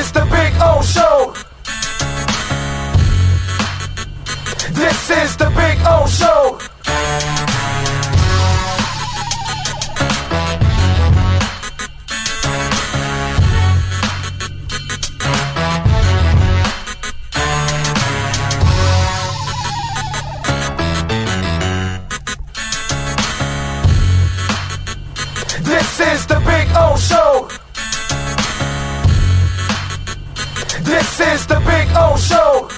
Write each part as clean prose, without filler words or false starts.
is the Big O Show. This is the Big O Show. This is the Big O Show. This is the Big O Show.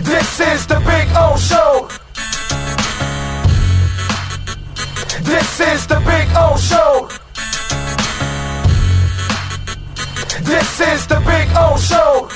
This is the Big O Show. This is the Big O Show. This is the Big O Show.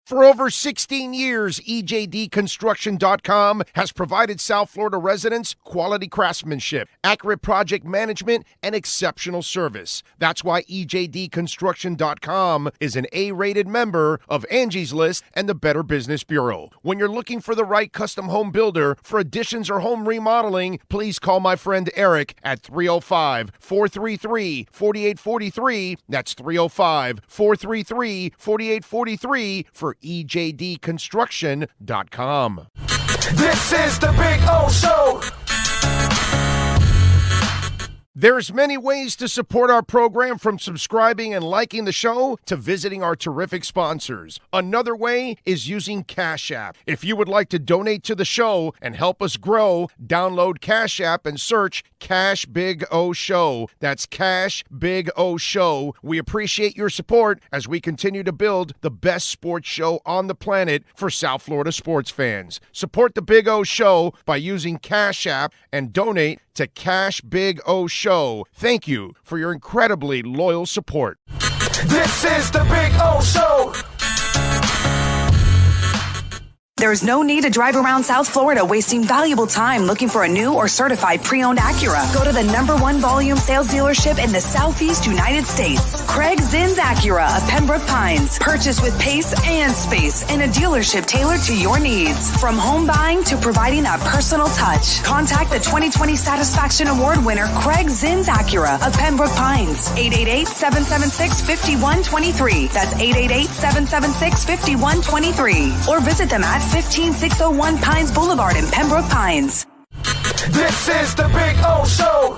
For over 16 years, EJDConstruction.com has provided South Florida residents quality craftsmanship, accurate project management, and exceptional service. That's why EJDConstruction.com is an A-rated member of Angie's List and the Better Business Bureau. When you're looking for the right custom home builder for additions or home remodeling, please call my friend Eric at 305-433-4843. That's 305-433-4843 for EJDConstruction.com. This is the Big O Show. There's many ways to support our program, from subscribing and liking the show to visiting our terrific sponsors. Another way is using Cash App. If you would like to donate to the show and help us grow, download Cash App and search Cash Big O Show. That's Cash Big O Show. We appreciate your support as we continue to build the best sports show on the planet for South Florida sports fans. Support the Big O Show by using Cash App and donate to Cash Big O Show. Thank you for your incredibly loyal support. This is the Big O Show. There's no need to drive around South Florida wasting valuable time looking for a new or certified pre-owned Acura. Go to the #1 volume sales dealership in the Southeast United States. Craig Zinn's Acura of Pembroke Pines. Purchase with pace and space in a dealership tailored to your needs. From home buying to providing that personal touch. Contact the 2020 Satisfaction Award winner Craig Zinn's Acura of Pembroke Pines. 888-776-5123. That's 888-776-5123. Or visit them at 15601 Pines Boulevard in Pembroke Pines. This is the Big O Show.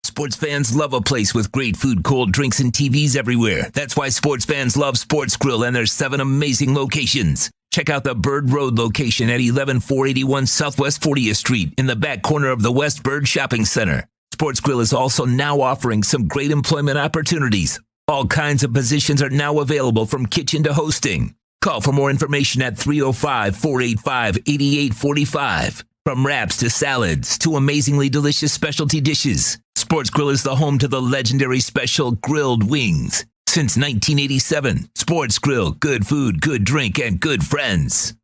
Sports fans love a place with great food, cold drinks, and TVs everywhere. That's why sports fans love Sports Grill and their 7 amazing locations. Check out the Bird Road location at 11481 Southwest 40th Street in the back corner of the West Bird Shopping Center. Sports Grill is also now offering some great employment opportunities. All kinds of positions are now available, from kitchen to hosting. Call for more information at 305-485-8845. From wraps to salads to amazingly delicious specialty dishes, Sports Grill is the home to the legendary special grilled wings. Since 1987, Sports Grill, good food, good drink, and good friends.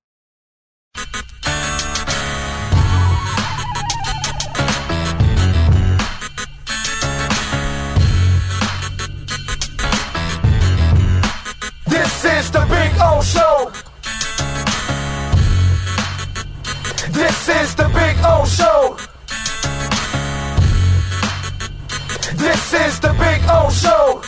This is the Big O Show. This is the Big O Show. This is the Big O Show.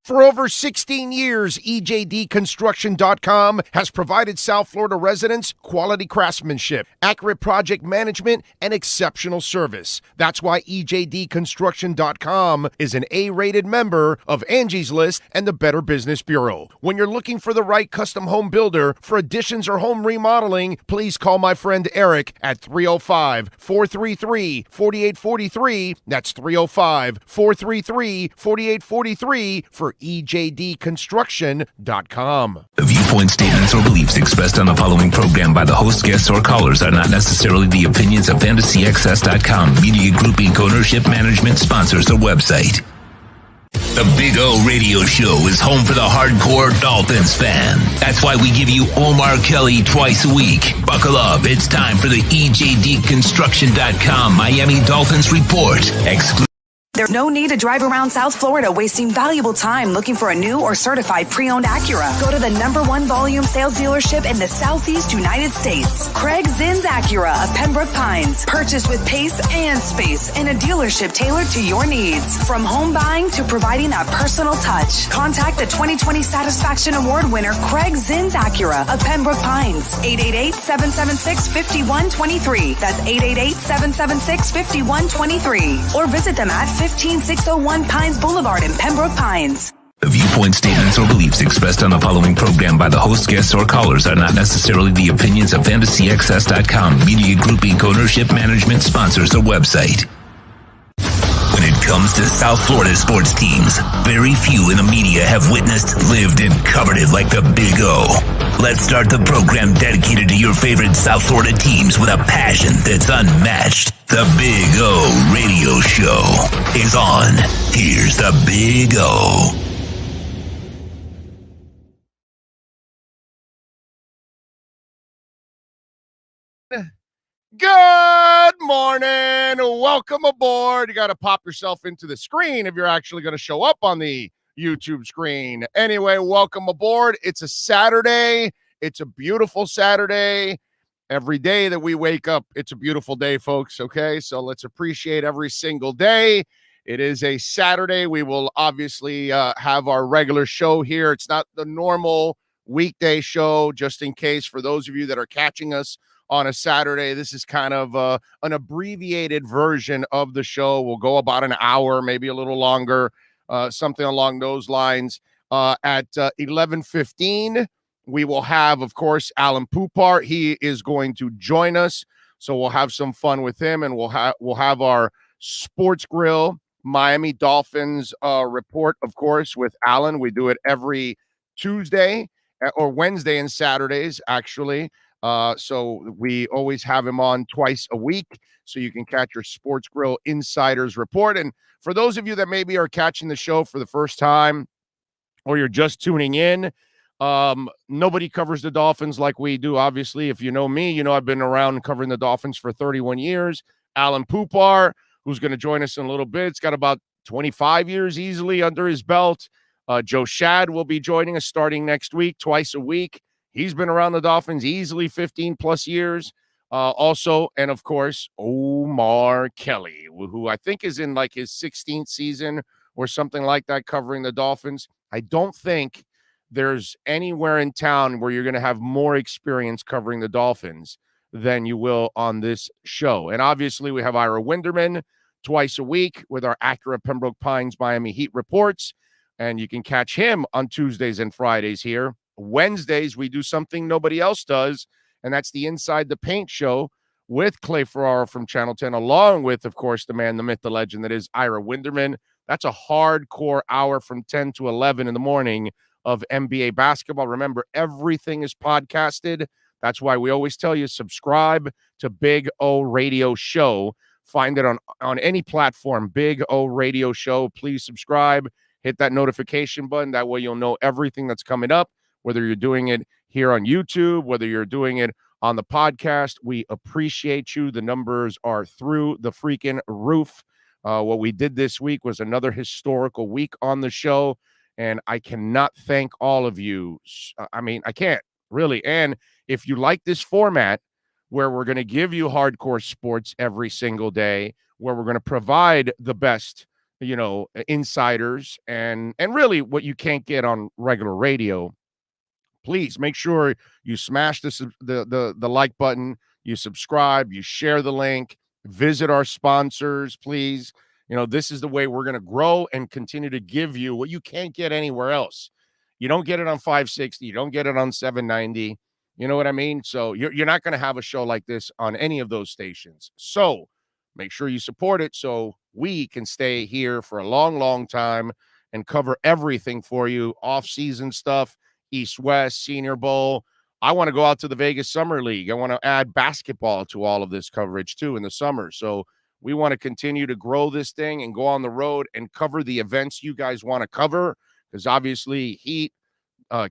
For over 16 years, EJDConstruction.com has provided South Florida residents quality craftsmanship, accurate project management, and exceptional service. That's why EJDConstruction.com is an A-rated member of Angie's List and the Better Business Bureau. When you're looking for the right custom home builder for additions or home remodeling, please call my friend Eric at 305-433-4843. That's 305-433-4843 for or ejdconstruction.com. The viewpoint statements or beliefs expressed on the following program by the host, guests, or callers are not necessarily the opinions of FantasyXS.com, Media Group Inc. ownership, management, sponsors, or website. The Big O Radio Show is home for the hardcore Dolphins fan. That's why we give you Omar Kelly twice a week. Buckle up. It's time for the EJDconstruction.com Miami Dolphins Report. There's no need to drive around South Florida wasting valuable time looking for a new or certified pre-owned Acura. Go to the #1 volume sales dealership in the Southeast United States. Craig Zinn's Acura of Pembroke Pines. Purchase with pace and space in a dealership tailored to your needs. From home buying to providing that personal touch. Contact the 2020 Satisfaction Award winner Craig Zinn's Acura of Pembroke Pines. 888-776-5123. That's 888-776-5123. Or visit them at 15601 Pines Boulevard in Pembroke Pines. The viewpoint statements or beliefs expressed on the following program by the host, guests, or callers are not necessarily the opinions of FantasyXS.com, Media Group Inc. ownership, management, sponsors, or website. When it comes to South Florida sports teams, very few in the media have witnessed, lived, and covered it like the Big O. Let's start the program dedicated to your favorite South Florida teams with a passion that's unmatched. The Big O Radio Show is on. Here's the Big O. Good morning. Welcome aboard. You got to pop yourself into the screen if you're actually going to show up on the YouTube screen. Anyway, welcome aboard. It's a Saturday. It's a beautiful Saturday. Every day that we wake up, it's a beautiful day, folks. Okay, so let's appreciate every single day. It is a Saturday. We will obviously have our regular show here. It's not the normal weekday show, just in case for those of you that are catching us on a Saturday. This is kind of an abbreviated version of the show. We'll go about an hour, maybe a little longer, something along those lines. At 11:15, we will have, of course, Alan Poupart. He is going to join us, so we'll have some fun with him, and we'll have our Sports Grill Miami Dolphins report, of course, with Alan. We do it every Tuesday or Wednesday and Saturdays, actually. So we always have him on twice a week, so you can catch your Sports Grill Insiders report. And for those of you that maybe are catching the show for the first time, or you're just tuning in, nobody covers the Dolphins like we do. Obviously, if you know me, you know I've been around covering the Dolphins for 31 years. Alan Poupart, who's going to join us in a little bit, it's got about 25 years easily under his belt. Joe Shad will be joining us starting next week, twice a week. He's been around the Dolphins easily 15 plus years. Also, and of course, Omar Kelly, who I think is in like his 16th season or something like that, covering the Dolphins. I don't think there's anywhere in town where you're going to have more experience covering the Dolphins than you will on this show. And obviously, we have Ira Winderman twice a week with our Acura Pembroke Pines Miami Heat reports. And you can catch him on Tuesdays and Fridays here. Wednesdays, we do something nobody else does, and that's the Inside the Paint show with Clay Ferraro from Channel 10, along with, of course, the man, the myth, the legend that is Ira Winderman. That's a hardcore hour from 10 to 11 in the morning of NBA basketball. Remember, everything is podcasted. That's why we always tell you, subscribe to Big O Radio Show. Find it on any platform, Big O Radio Show. Please subscribe. Hit that notification button. That way you'll know everything that's coming up. Whether you're doing it here on YouTube, whether you're doing it on the podcast, we appreciate you. The numbers are through the freaking roof. What we did this week was another historical week on the show, and I cannot thank all of you. I mean, I can't really. And if you like this format where we're going to give you hardcore sports every single day, where we're going to provide the best, insiders and really what you can't get on regular radio, please make sure you smash the like button, you subscribe, you share the link, visit our sponsors, please. This is the way we're going to grow and continue to give you what you can't get anywhere else. You don't get it on 560. You don't get it on 790. You know what I mean? So you're not going to have a show like this on any of those stations. So make sure you support it so we can stay here for a long, long time and cover everything for you, off-season stuff, East-West, Senior Bowl. I want to go out to the Vegas Summer League. I want to add basketball to all of this coverage, too, in the summer. So we want to continue to grow this thing and go on the road and cover the events you guys want to cover, because obviously Heat,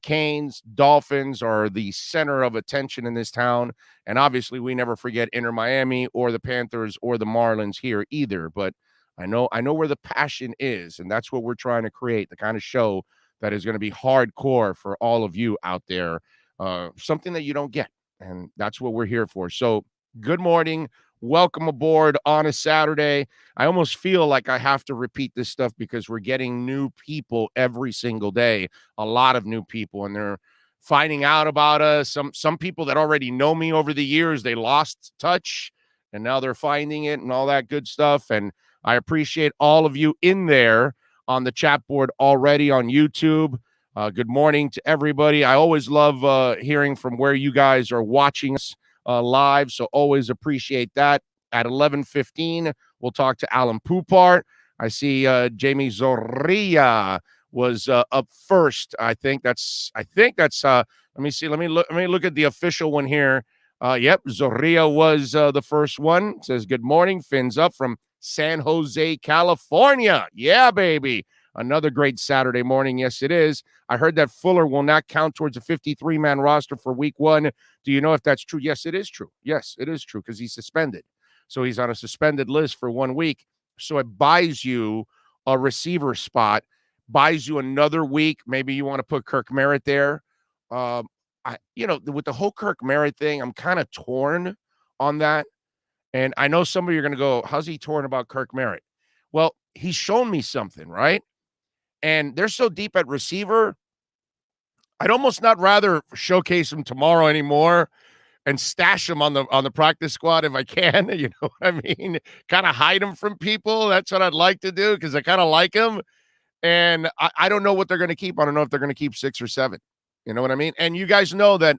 Canes, Dolphins are the center of attention in this town. And obviously we never forget Inter Miami or the Panthers or the Marlins here either. But I know where the passion is, and that's what we're trying to create, the kind of show that is going to be hardcore for all of you out there, something that you don't get. And that's what we're here for. So good morning. Welcome aboard on a Saturday. I almost feel like I have to repeat this stuff because we're getting new people every single day, a lot of new people, and they're finding out about us. Some people that already know me over the years, they lost touch, and now they're finding it and all that good stuff. And I appreciate all of you in there on the chat board already on YouTube. Good morning to everybody. I always love hearing from where you guys are watching us live, so always appreciate that. At 11:15, we'll talk to Alan Poupart. I see Jamie Zorrilla was up first. I think that's let me see. Let me look at the official one here. Yep, Zorrilla was the first one. It says good morning, fins up from San Jose, California. Yeah, baby. Another great Saturday morning. Yes, it is. I heard that Fuller will not count towards a 53-man roster for week 1. Do you know if that's true? Yes, it is true. Yes, it is true because he's suspended. So he's on a suspended list for 1 week. So it buys you a receiver spot, buys you another week. Maybe you want to put Kirk Merritt there. With the whole Kirk Merritt thing, I'm kind of torn on that. And I know some of you are going to go, how's he torn about Kirk Merritt? Well, he's shown me something, right? And they're so deep at receiver, I'd almost not rather showcase him tomorrow anymore and stash him on the practice squad if I can. You know what I mean? Kind of hide him from people. That's what I'd like to do because I kind of like him. And I don't know what they're going to keep. I don't know if they're going to keep 6 or 7. You know what I mean? And you guys know that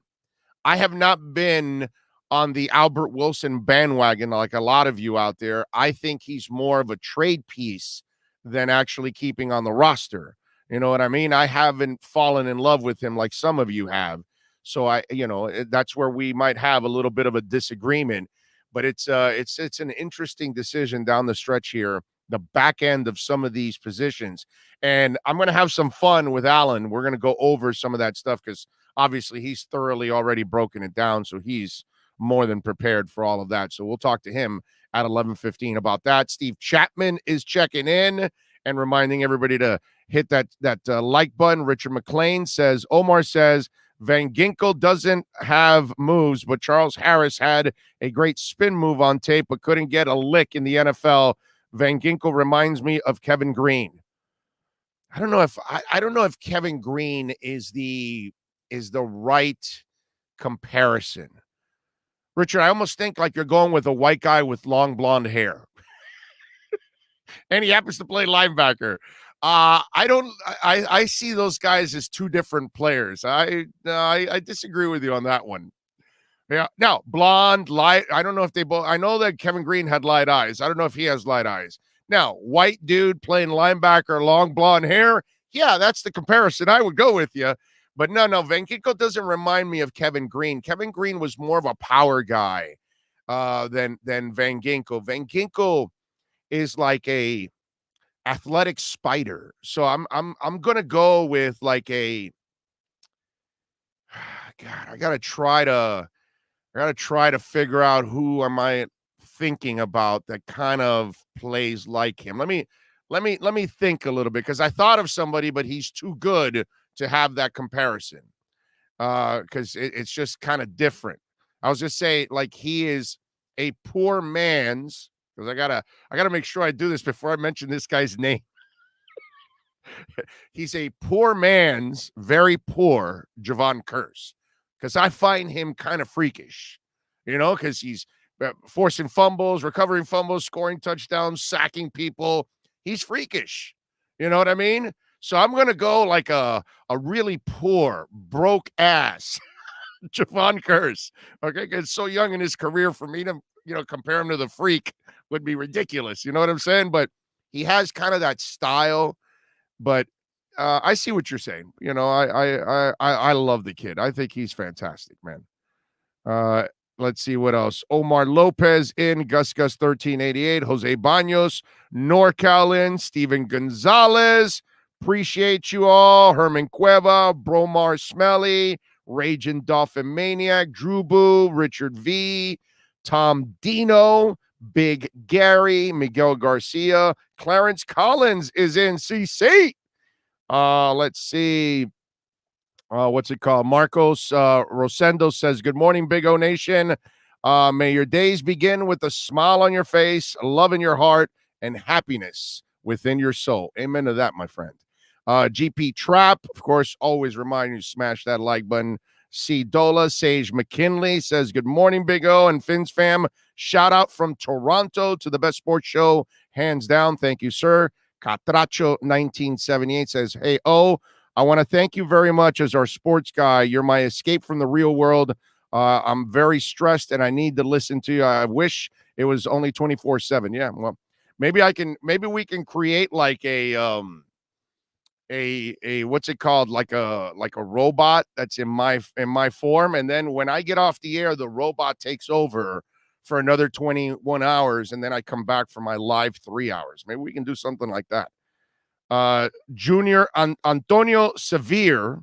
I have not been on the Albert Wilson bandwagon like a lot of you out there. I think he's more of a trade piece than actually keeping on the roster. You know what I mean? I haven't fallen in love with him like some of you have. So that's where we might have a little bit of a disagreement, but it's an interesting decision down the stretch here, the back end of some of these positions. And I'm going to have some fun with Alan. We're going to go over some of that stuff because obviously he's thoroughly already broken it down. So he's more than prepared for all of that. So we'll talk to him at 11:15 about that. Steve Chapman is checking in and reminding everybody to hit that like button. Richard McLean says, Omar says, Van Ginkel doesn't have moves, but Charles Harris had a great spin move on tape, but couldn't get a lick in the NFL. Van Ginkel reminds me of Kevin Green. I don't know if Kevin Green is the right comparison. Richard, I almost think like you're going with a white guy with long blonde hair. And he happens to play linebacker. I see those guys as two different players. I disagree with you on that one. Yeah. Now, blonde, light, I don't know if they both, I know that Kevin Green had light eyes. I don't know if he has light eyes. Now, white dude playing linebacker, long blonde hair. Yeah, that's the comparison. I would go with you. But no, Van Ginkel doesn't remind me of Kevin Green. Kevin Green was more of a power guy than Van Ginkel. Van Ginkel is like a athletic spider. So I'm gonna go with like a God. I gotta try to figure out who am I thinking about that kind of plays like him. Let me think a little bit because I thought of somebody, but he's too good to have that comparison because it's just kind of different. I was just saying like he is a poor man's, because I gotta make sure I do this before I mention this guy's name. He's a poor man's very poor Javon Curse, because I find him kind of freakish, because he's forcing fumbles, recovering fumbles, scoring touchdowns, sacking people. He's freakish. You know what I mean? So I'm going to go like a really poor, broke ass Javon Curse. Okay, because so young in his career for me to, compare him to the freak would be ridiculous. You know what I'm saying? But he has kind of that style. But I see what you're saying. You know, I love the kid. I think he's fantastic, man. Let's see what else. Omar Lopez in, Gus 1388, Jose Banos, NorCal in, Steven Gonzalez. Appreciate you all. Herman Cueva, Bromar Smelly, Raging Dolphin Maniac, Drew Boo, Richard V, Tom Dino, Big Gary, Miguel Garcia, Clarence Collins is in CC. Let's see. What's it called? Marcos Rosendo says, good morning, Big O Nation. May your days begin with a smile on your face, love in your heart, and happiness within your soul. Amen to that, my friend. GP Trap, of course, always remind you to smash that like button. C. Dola, Sage McKinley says, good morning, Big O and Fins fam. Shout out from Toronto to the best sports show, hands down. Thank you, sir. Catracho 1978 says, hey, O, I want to thank you very much as our sports guy. You're my escape from the real world. I'm very stressed and I need to listen to you. I wish it was only 24/7. Yeah, well, maybe we can create like a what's it called? Like a robot that's in my form. And then when I get off the air, the robot takes over for another 21 hours. And then I come back for my live 3 hours. Maybe we can do something like that. Junior Antonio Severe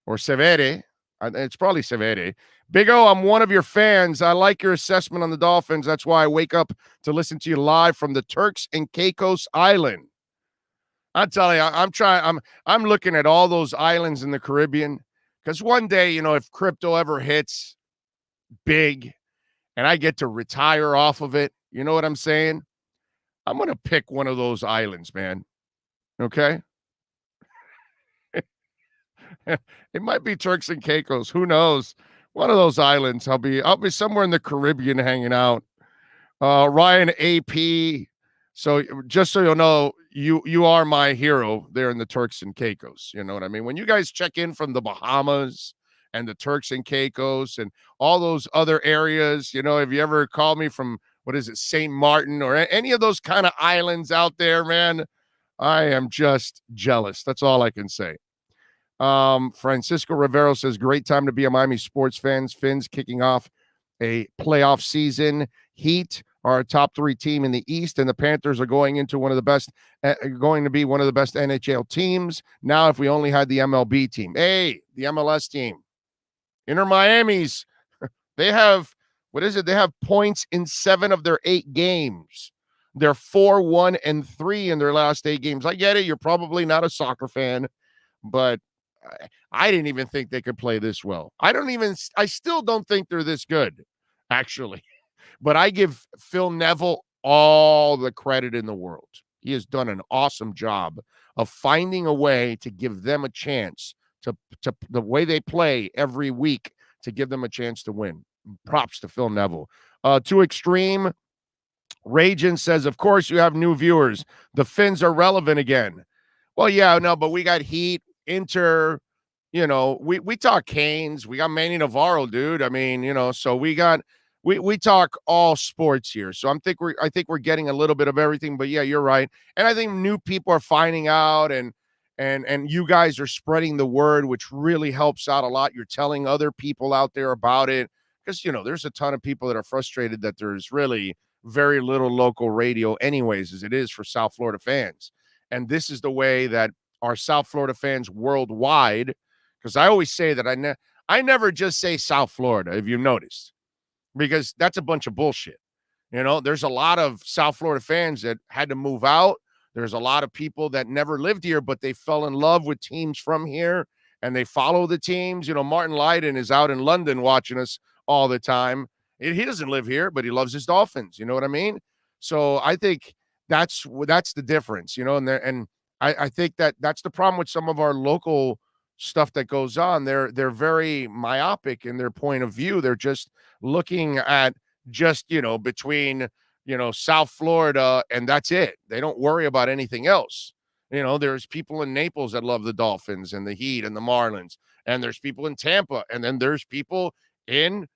or Severe. It's probably Severe. Big O, I'm one of your fans. I like your assessment on the Dolphins. That's why I wake up to listen to you live from the Turks and Caicos Island. I'm telling you, I'm looking at all those islands in the Caribbean because one day, you know, if crypto ever hits big and I get to retire off of it, you know what I'm saying? I'm going to pick one of those islands, man. Okay. It might be Turks and Caicos. Who knows? One of those islands. I'll be somewhere in the Caribbean hanging out. Ryan AP. So just so you'll know, you are my hero there in the Turks and Caicos. You know what I mean? When you guys check in from the Bahamas and the Turks and Caicos and all those other areas, you know, have you ever called me from, what is it, St. Martin or any of those kind of islands out there, man? I am just jealous. That's all I can say. Francisco Rivero says, great time to be a Miami sports fans. Fins kicking off a playoff season. Heat are a top 3 team in the East, and the Panthers are going to be one of the best NHL teams. Now, if we only had the MLB team, hey, the MLS team, Inter Miami's, they have, what is it? They have points in 7 of their 8 games. They're 4-1-3 in their last 8 games. I get it. You're probably not a soccer fan, but I didn't even think they could play this well. I still don't think they're this good, actually. But I give Phil Neville all the credit in the world. He has done an awesome job of finding a way to give them a chance to the way they play every week to give them a chance to win. Props to Phil Neville. Too Extreme. Ragin says, of course, you have new viewers. The Fins are relevant again. Well, yeah, no, but we got Heat, Inter, you know, we talk Canes. We got Manny Navarro, dude. I mean, you know, so we talk all sports here. So I think we're getting a little bit of everything, but yeah, you're right. And I think new people are finding out and you guys are spreading the word, which really helps out a lot. You're telling other people out there about it because, you know, there's a ton of people that are frustrated that there's really very little local radio anyways, as it is for South Florida fans. And this is the way that our South Florida fans worldwide, because I always say that I never just say South Florida, if you've noticed, because that's a bunch of bullshit. You know, there's a lot of South Florida fans that had to move out. There's a lot of people that never lived here, but they fell in love with teams from here and they follow the teams. You know, Martin Lydon is out in London watching us all the time. He doesn't live here, but he loves his Dolphins. You know what I mean? So I think that's the difference, you know, and I think that's the problem with some of our local stuff that goes on. They're very myopic in their point of view. They're just looking at just, you know, between, you know, South Florida and that's it. They don't worry about anything else. You know, there's people in Naples that love the Dolphins and the Heat and the Marlins, and there's people in Tampa, and then there's people in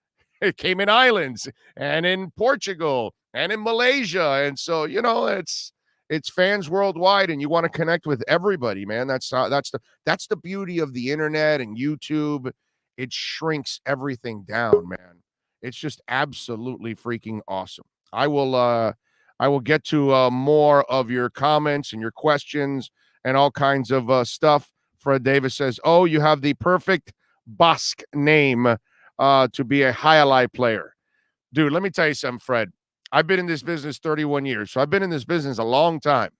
Cayman Islands and in Portugal and in Malaysia. And so, you know, it's It's fans worldwide, and you want to connect with everybody, man. That's the beauty of the internet and YouTube. It shrinks everything down, man. It's just absolutely freaking awesome. I will get to more of your comments and your questions and all kinds of stuff. Fred Davis says, "Oh, you have the perfect Basque name to be a highlight player." Dude, let me tell you something, Fred. I've been in this business 31 years, so I've been in this business a long time.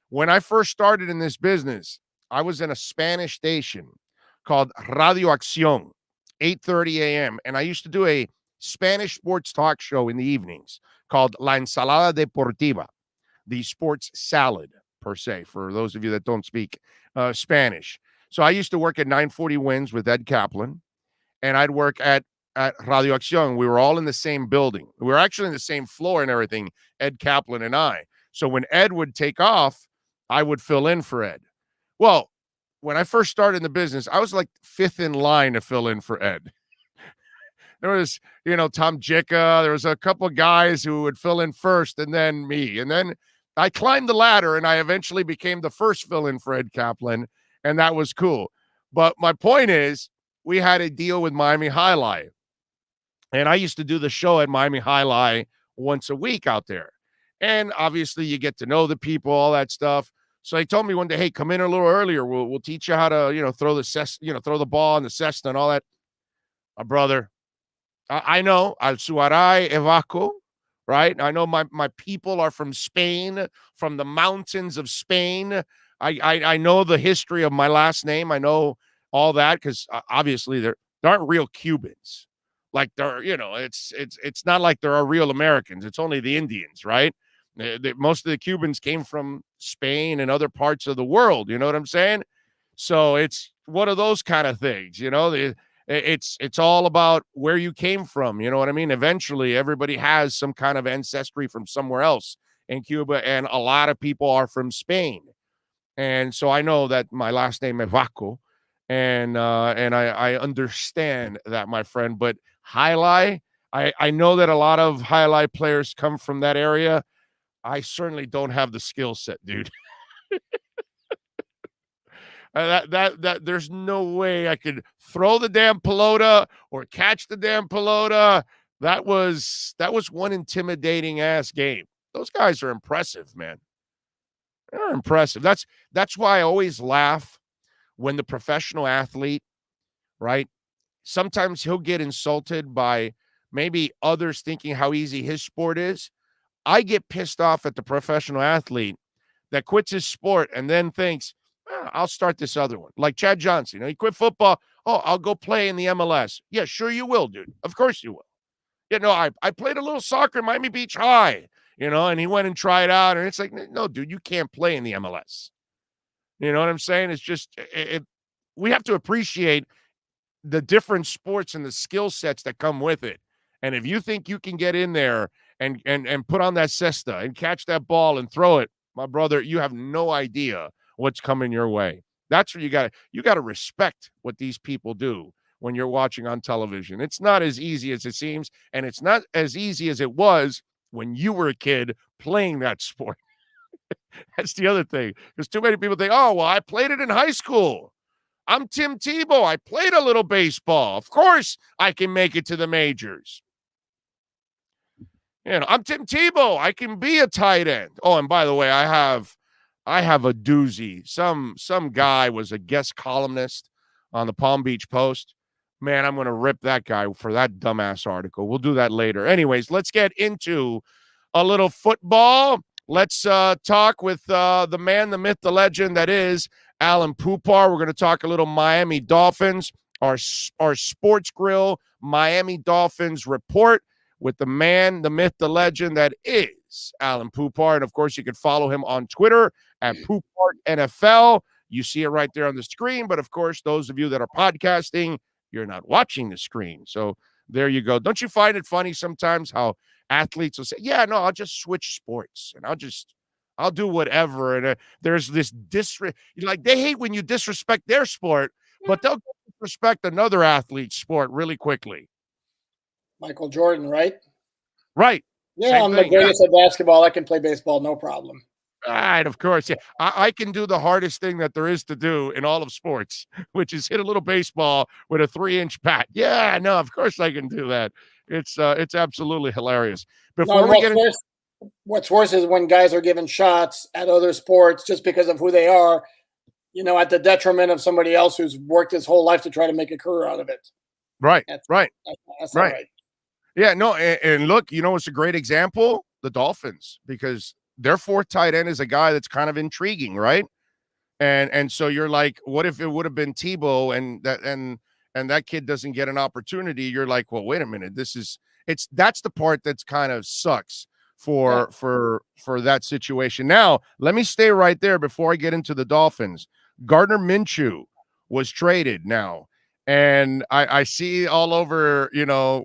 When I first started in this business, I was in a Spanish station called Radio Acción, 8:30 a.m., and I used to do a Spanish sports talk show in the evenings called La Ensalada Deportiva, the sports salad, per se, for those of you that don't speak Spanish. So I used to work at 940 Wins with Ed Kaplan, and I'd work at Radio Acción. We were all in the same building. We were actually in the same floor and everything, Ed Kaplan and I. So when Ed would take off, I would fill in for Ed. Well, when I first started in the business, I was like fifth in line to fill in for Ed. There was, Tom Jicka. There was a couple of guys who would fill in first and then me. And then I climbed the ladder and I eventually became the first fill-in for Ed Kaplan, and that was cool. But my point is, we had a deal with Miami High Life. And I used to do the show at Miami High Life once a week out there. And obviously you get to know the people, all that stuff. So they told me one day, hey, come in a little earlier. We'll teach you how to, throw the ball in the cesta and all that. Brother, I know. Al Suaray Evaco, right? I know my people are from Spain, from the mountains of Spain. I know the history of my last name. I know all that because obviously there aren't real Cubans. Like it's not like there are real Americans. It's only the Indians, right? Most of the Cubans came from Spain and other parts of the world. You know what I'm saying? So it's one of those kind of things. It's all about where you came from. You know what I mean? Eventually, everybody has some kind of ancestry from somewhere else in Cuba, and a lot of people are from Spain. And so I know that my last name is Vaco, and I understand that, my friend. But Highlight, I know that a lot of Highlight players come from that area. I certainly don't have the skill set, dude. That there's no way I could throw the damn pelota or catch the damn pelota. That was one intimidating ass game. Those guys are impressive, man. They're impressive. That's why I always laugh when the professional athlete, right? Sometimes he'll get insulted by maybe others thinking how easy his sport is. I get pissed off at the professional athlete that quits his sport and then thinks, I'll start this other one. Like Chad Johnson. He quit football. Oh, I'll go play in the MLS. Yeah, sure you will, dude. Of course you will. I played a little soccer in Miami Beach High, and he went and tried out. And it's like, no, dude, you can't play in the MLS. You know what I'm saying? It's just, we have to appreciate the different sports and the skill sets that come with it. And if you think you can get in there and put on that cesta and catch that ball and throw it, my brother, you have no idea what's coming your way. That's what you got to respect what these people do when you're watching on television. It's not as easy as it seems, and it's not as easy as it was when you were a kid playing that sport. That's the other thing. Because too many people think, oh, well, I played it in high school. I'm Tim Tebow. I played a little baseball. Of course I can make it to the majors. I'm Tim Tebow. I can be a tight end. Oh, and by the way, I have a doozy. Some guy was a guest columnist on the Palm Beach Post. Man, I'm going to rip that guy for that dumbass article. We'll do that later. Anyways, let's get into a little football. Let's talk with the man, the myth, the legend that is Alan Poupar. We're going to talk a little Miami Dolphins, our Sports Grill Miami Dolphins report with the man, the myth, the legend that is Alan Poupar. And, of course, you can follow him on Twitter at Poupar NFL. You see it right there on the screen. But, of course, those of you that are podcasting, you're not watching the screen. So there you go. Don't you find it funny sometimes how athletes will say, yeah, no, I'll just switch sports and I'll do whatever. And there's this they hate when you disrespect their sport, but they'll disrespect another athlete's sport really quickly. Michael Jordan, right? Right. Yeah, I'm the greatest at basketball. I can play baseball, no problem. Right, of course, yeah. I can do the hardest thing that there is to do in all of sports, which is hit a little baseball with a 3-inch bat. Yeah, no, of course I can do that. It's absolutely hilarious. No, Before and we get into what's worse is when guys are given shots at other sports just because of who they are, at the detriment of somebody else who's worked his whole life to try to make a career out of it. right, That's, right, that's not right. right. Yeah, no, and look, it's a great example, the Dolphins, because their fourth tight end is a guy that's kind of intriguing, right? And so you're like, what if it would have been Tebow and that kid doesn't get an opportunity? You're like, well, wait a minute, that's the part that's kind of sucks for that situation. Now, let me stay right there before I get into the Dolphins. Gardner Minshew was traded now. And I see all over,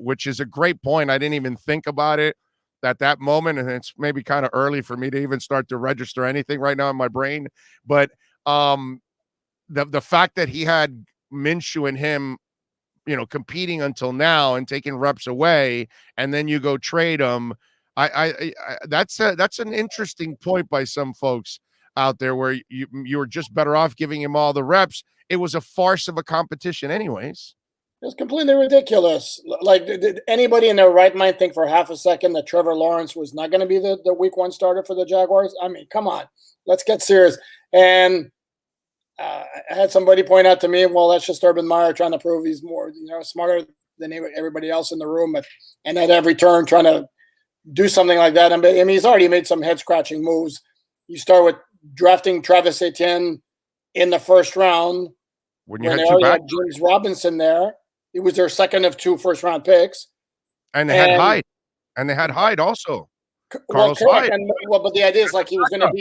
which is a great point. I didn't even think about it at that moment. And it's maybe kind of early for me to even start to register anything right now in my brain. But the fact that he had Minshew and him, competing until now and taking reps away, and then you go trade him. That's an interesting point by some folks out there where you were just better off giving him all the reps. It was a farce of a competition anyways. It's completely ridiculous. Like, did anybody in their right mind think for half a second that Trevor Lawrence was not going to be the week 1 starter for the Jaguars? I mean, come on, let's get serious. And I had somebody point out to me, well, that's just Urban Meyer trying to prove he's more, smarter than everybody else in the room, and at every turn trying to do something like that. I mean, he's already made some head-scratching moves. You start with drafting Travis Etienne in the first round when you they had already had James Robinson there. It was their second of 2 first-round picks. And they had Hyde. And they had Hyde also. Carlos Hyde. But the idea is like he was going to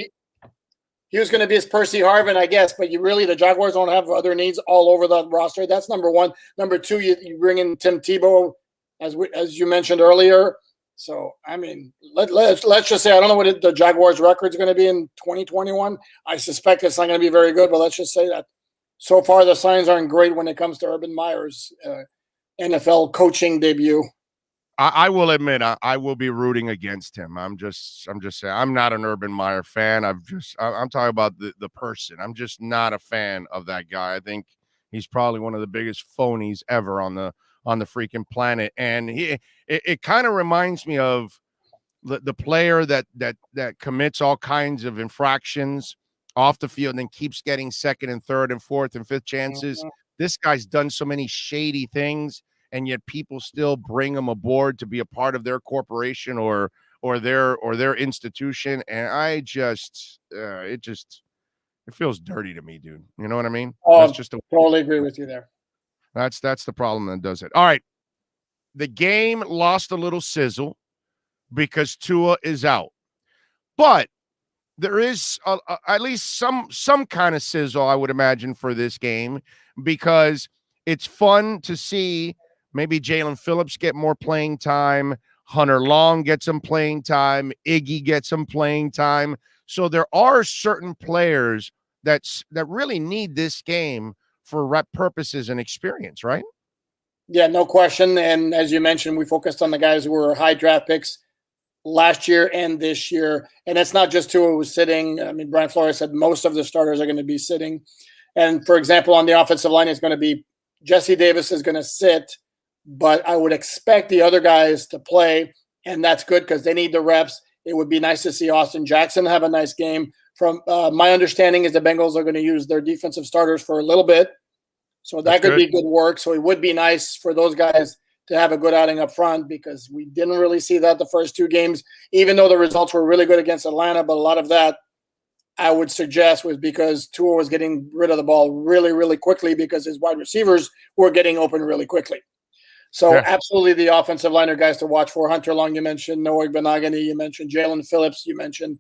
be his Percy Harvin, I guess. But the Jaguars don't have other needs all over the roster. That's number one. Number two, you bring in Tim Tebow, as you mentioned earlier. So, I mean, let's just say I don't know what the Jaguars' record is going to be in 2021. I suspect it's not going to be very good, but let's just say that so far the signs aren't great when it comes to Urban Meyer's NFL coaching debut. I will admit I will be rooting against him. I'm just saying I'm not an Urban Meyer fan. I'm talking about the person. I'm just not a fan of that guy. I think he's probably one of the biggest phonies ever on the freaking planet. And it kind of reminds me of the player that commits all kinds of infractions off the field and then keeps getting second and third and fourth and fifth chances. Mm-hmm. This guy's done so many shady things, and yet people still bring him aboard to be a part of their corporation or their institution. And I just it feels dirty to me, dude. You know what I mean? Oh, totally agree with you there. That's the problem that does it. All right. The game lost a little sizzle because Tua is out. But there is at least some kind of sizzle, I would imagine, for this game, because it's fun to see maybe Jalen Phillips get more playing time, Hunter Long gets some playing time, Iggy gets some playing time. So there are certain players that really need this game for rep purposes and experience, right? Yeah, no question. And as you mentioned, we focused on the guys who were high draft picks last year and this year. And it's not just Tua who's sitting. I mean, Brian Flores said most of the starters are going to be sitting. And for example, on the offensive line, it's going to be Jesse Davis is going to sit, but I would expect the other guys to play. And that's good because they need the reps. It would be nice to see Austin Jackson have a nice game. From my understanding is the Bengals are going to use their defensive starters for a little bit. So that could be good work. So it would be nice for those guys to have a good outing up front, because we didn't really see that the first 2 games, even though the results were really good against Atlanta. But a lot of that, I would suggest, was because Tua was getting rid of the ball really, really quickly because his wide receivers were getting open really quickly. So absolutely the offensive liner guys to watch for. Hunter Long, you mentioned. Noah Benogany, you mentioned. Jalen Phillips, you mentioned.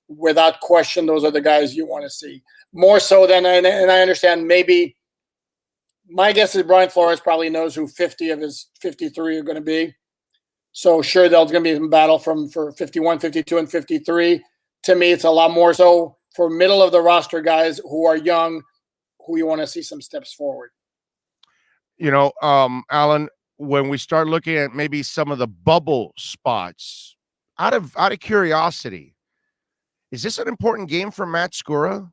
Without question, those are the guys you want to see. More so than, and I understand maybe, my guess is Brian Flores probably knows who 50 of his 53 are going to be. So sure, there's going to be some battle for 51, 52, and 53. To me, it's a lot more so for middle of the roster guys who are young, who you want to see some steps forward. Alan, when we start looking at maybe some of the bubble spots, out of curiosity, Is this an important game for Matt Skura?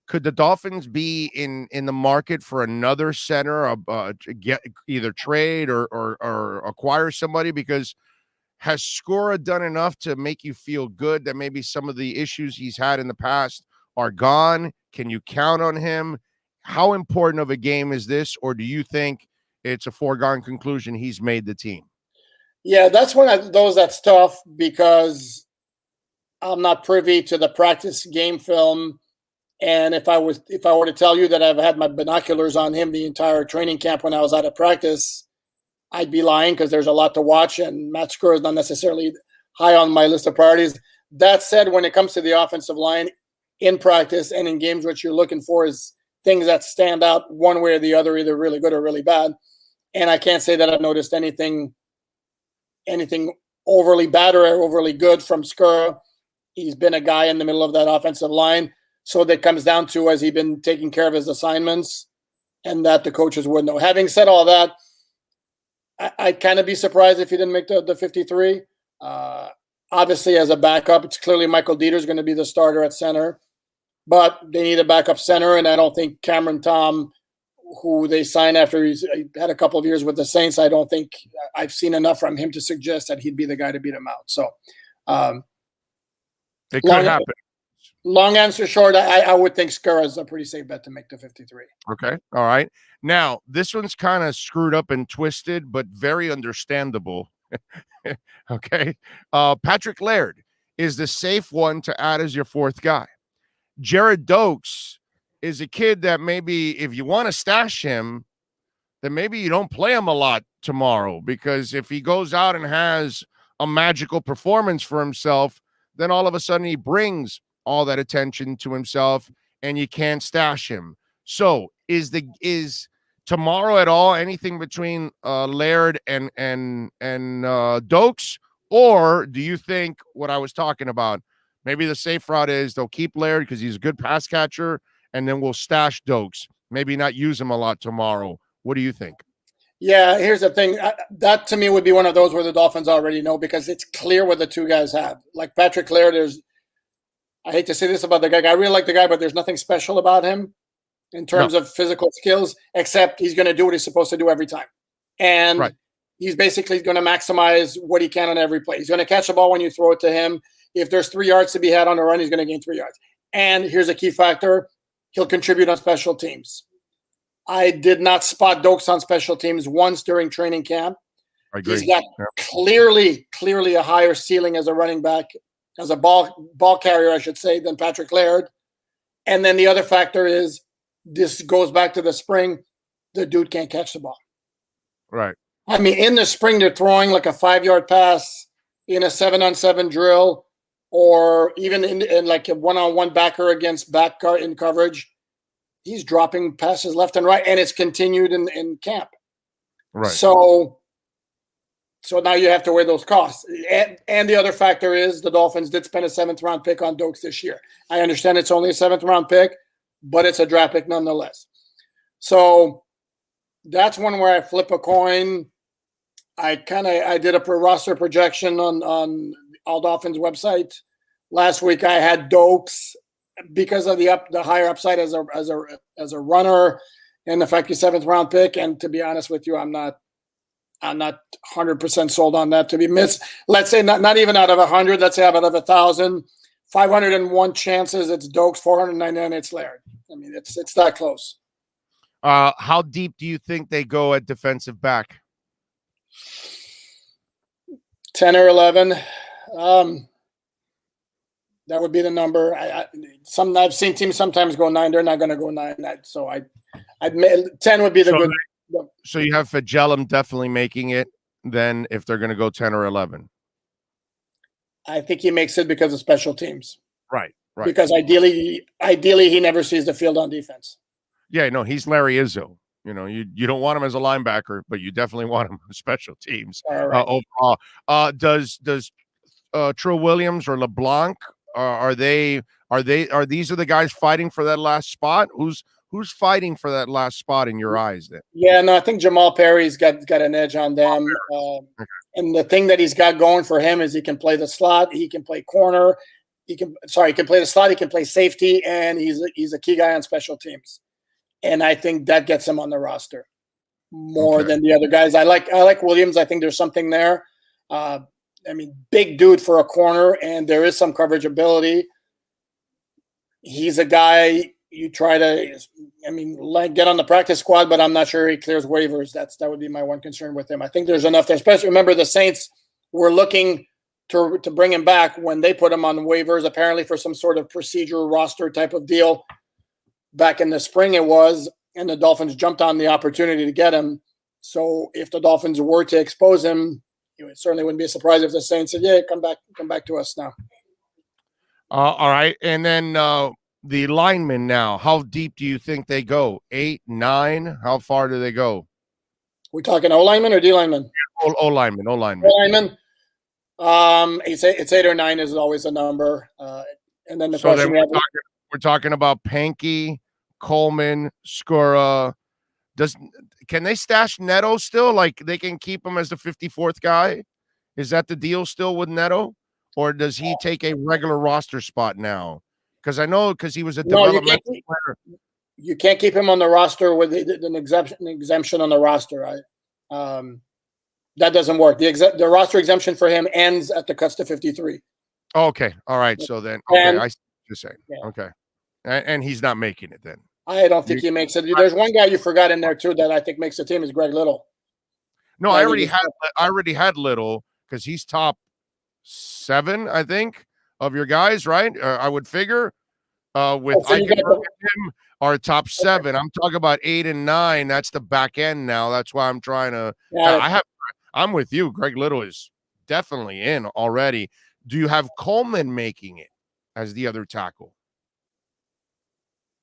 Could the Dolphins be in the market for another center, to get either trade or acquire somebody? Because has Skura done enough to make you feel good that maybe some of the issues he's had in the past are gone? Can you count on him? How important of a game is this, or do you think it's a foregone conclusion he's made the team? Yeah, that's one of those that's tough because I'm not privy to the practice game film. And if I were to tell you that I've had my binoculars on him the entire training camp when I was out of practice, I'd be lying because there's a lot to watch, and Matt Skura is not necessarily high on my list of priorities. That said, when it comes to the offensive line in practice and in games, what you're looking for is things that stand out one way or the other, either really good or really bad. And I can't say that I've noticed anything overly bad or overly good from Skura. He's been a guy in the middle of that offensive line. So that comes down to, has he been taking care of his assignments, and that the coaches would know. Having said all that, I'd kind of be surprised if he didn't make the 53. Obviously, as a backup, it's clearly Michael Dieter's going to be the starter at center, but they need a backup center, and I don't think Cameron Tom, who they signed after he's had a couple of years with the Saints, I don't think I've seen enough from him to suggest that he'd be the guy to beat him out. So it could happen. Long answer short, I would think Skura is a pretty safe bet to make the 53. Okay. All right. Now, this one's kind of screwed up and twisted, but very understandable. Okay. Patrick Laird is the safe one to add as your fourth guy. Jared Dokes is a kid that maybe if you want to stash him, then maybe you don't play him a lot tomorrow, because if he goes out and has a magical performance for himself, then all of a sudden he brings all that attention to himself and you can't stash him. So is tomorrow at all anything between Laird and Dokes, or do you think what I was talking about, maybe the safe route is they'll keep Laird because he's a good pass catcher, and then we'll stash Dokes, maybe not use him a lot tomorrow? What do you think? Yeah, here's the thing. That to me would be one of those where the Dolphins already know, because it's clear what the two guys have. Like Patrick Laird, I hate to say this about the guy. I really like the guy, but there's nothing special about him in terms of physical skills, except he's going to do what he's supposed to do every time. And he's basically going to maximize what he can on every play. He's going to catch the ball when you throw it to him. If there's 3 yards to be had on a run, he's going to gain 3 yards. And here's a key factor. He'll contribute on special teams. I did not spot Dokes on special teams once during training camp. I agree. He's got clearly a higher ceiling as a running back, as a ball carrier, I should say, than Patrick Laird. And then the other factor is, this goes back to the spring, the dude can't catch the ball. Right. I mean, in the spring, they're throwing like a 5-yard pass in a 7-on-7 drill, or even in like a one-on-one backer against back guard in coverage. He's dropping passes left and right, and it's continued in camp. Right. So now you have to weigh those costs. And the other factor is the Dolphins did spend a 7th-round pick on Dokes this year. I understand it's only a 7th-round pick, but it's a draft pick nonetheless. So that's one where I flip a coin. I did a roster projection on All Dolphins website last week. I had Dokes because of the higher upside as a runner, and the fact he's 7th-round pick. And to be honest with you, I'm not 100% sold on that to be missed. Let's say not even out of 100. Let's say out of 1,000, 501 chances it's Dokes, 499 it's Laird. I mean, it's that close. How deep do you think they go at defensive back? 10 or 11. That would be the number. I've seen teams sometimes go 9. They're not going to go 9. So I'd 10 would be the good. So you have Fagellum definitely making it then if they're going to go 10 or 11. I think he makes it because of special teams. Right. Because ideally he never sees the field on defense. Yeah, no, he's Larry Izzo. You know, you don't want him as a linebacker, but you definitely want him on special teams overall. Does Preston Williams or LeBlanc, are these the guys fighting for that last spot? Who's fighting for that last spot in your eyes then? Yeah, no, I think Jamal Perry's got an edge on them. And the thing that he's got going for him is he can play the slot, he can play corner, he can play the slot, he can play safety, and he's a key guy on special teams. And I think that gets him on the roster more than the other guys. I like Williams. I think there's something there. Big dude for a corner, and there is some coverage ability. He's a guy you try to, get on the practice squad, but I'm not sure he clears waivers. That would be my one concern with him. I think there's enough there. Especially remember the Saints were looking to bring him back when they put him on waivers, apparently for some sort of procedure roster type of deal. Back in the spring it was, and the Dolphins jumped on the opportunity to get him. So if the Dolphins were to expose him, it certainly wouldn't be a surprise if the Saints said, yeah, come back to us now. All right. And then the linemen now, how deep do you think they go? 8, 9? How far do they go? We're talking O-lineman or D-lineman? O-lineman. O-lineman. It's 8 or 9 is always a number. And then we're talking about Pankey, Coleman, Skura. Can they stash Neto still? Like they can keep him as the 54th guy? Is that the deal still with Neto? Or does he take a regular roster spot now? Because he was a developmental player. You can't keep him on the roster with an exemption on the roster, right? That doesn't work. The roster exemption for him ends at the cuts to 53. Okay. All right. So then, I see what you're saying. Yeah. Okay. And he's not making it then. I don't think he makes it. There's one guy you forgot in there too that I think makes the team is Greg Little. No, I already had Little because he's top 7, I think, of your guys, right? I would figure with him are top 7. Okay. I'm talking about 8 and 9. That's the back end now. That's why I'm trying to. I'm with you. Greg Little is definitely in already. Do you have Coleman making it as the other tackle?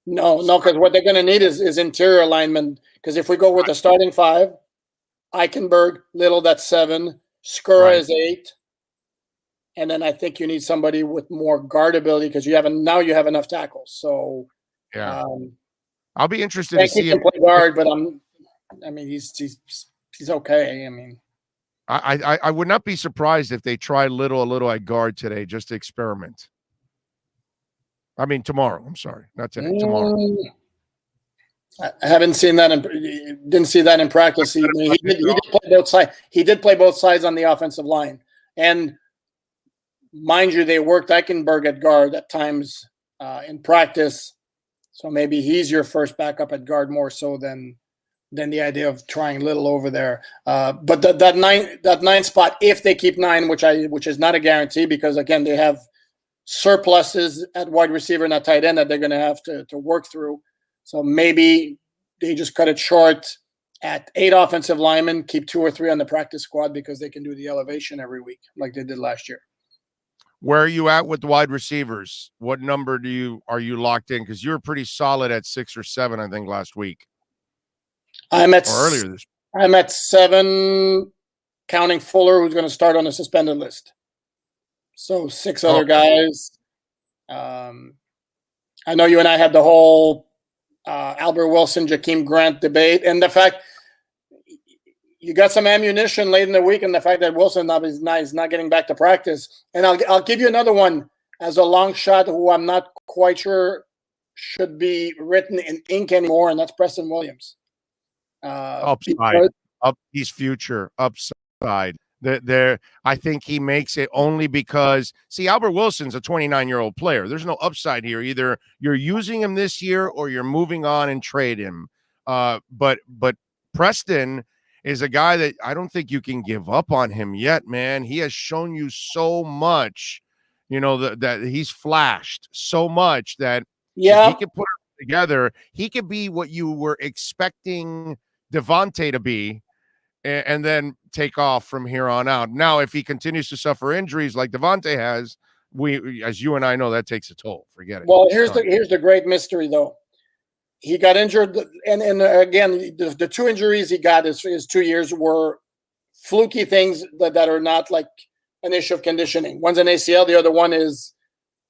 No, because what they're going to need is interior alignment. Because if we go with the starting 5, Eichenberg, Little, that's 7. Skura is 8. And then I think you need somebody with more guard ability because you have enough tackles. So yeah, I'll be interested to see him play guard, but he's okay. I would not be surprised if they try Little at guard today just to experiment. Tomorrow. I'm sorry, not today. Tomorrow. I haven't seen that. Didn't see that in practice. He did play both sides. He did play both sides on the offensive line, and mind you, they worked Eichenberg at guard at times in practice. So maybe he's your first backup at guard more so than the idea of trying Little over there. But that 9 spot, if they keep 9, which is not a guarantee because again they have surpluses at wide receiver and at tight end that they're going to have to work through. So maybe they just cut it short at 8 offensive linemen, keep 2 or 3 on the practice squad because they can do the elevation every week like they did last year. Where are you at with wide receivers? What number are you locked in? Because you were pretty solid at 6 or 7, I think, last week. I'm at 7, counting Fuller, who's going to start on the suspended list. So 6 other guys. I know you and I had the whole Albert Wilson, Jakeem Grant debate, and the fact you got some ammunition late in the week, and the fact that Wilson is not getting back to practice. And I'll give you another one as a long shot who I'm not quite sure should be written in ink anymore, and that's Preston Williams. Upside, he's future upside. I think he makes it only because Albert Wilson's a 29-year-old player. There's no upside here. Either you're using him this year or you're moving on and trade him. But Preston is a guy that I don't think you can give up on him yet, man. He has shown you so much, that he's flashed so much that if he can put it together, he could be what you were expecting Devontae to be. And then take off from here on out. Now, if he continues to suffer injuries like Devontae has, as you and I know, that takes a toll. Forget it. Well, here's the great mystery, though. He got injured, and again, the 2 injuries he got his 2 years were fluky things that are not like an issue of conditioning. One's an ACL, the other one is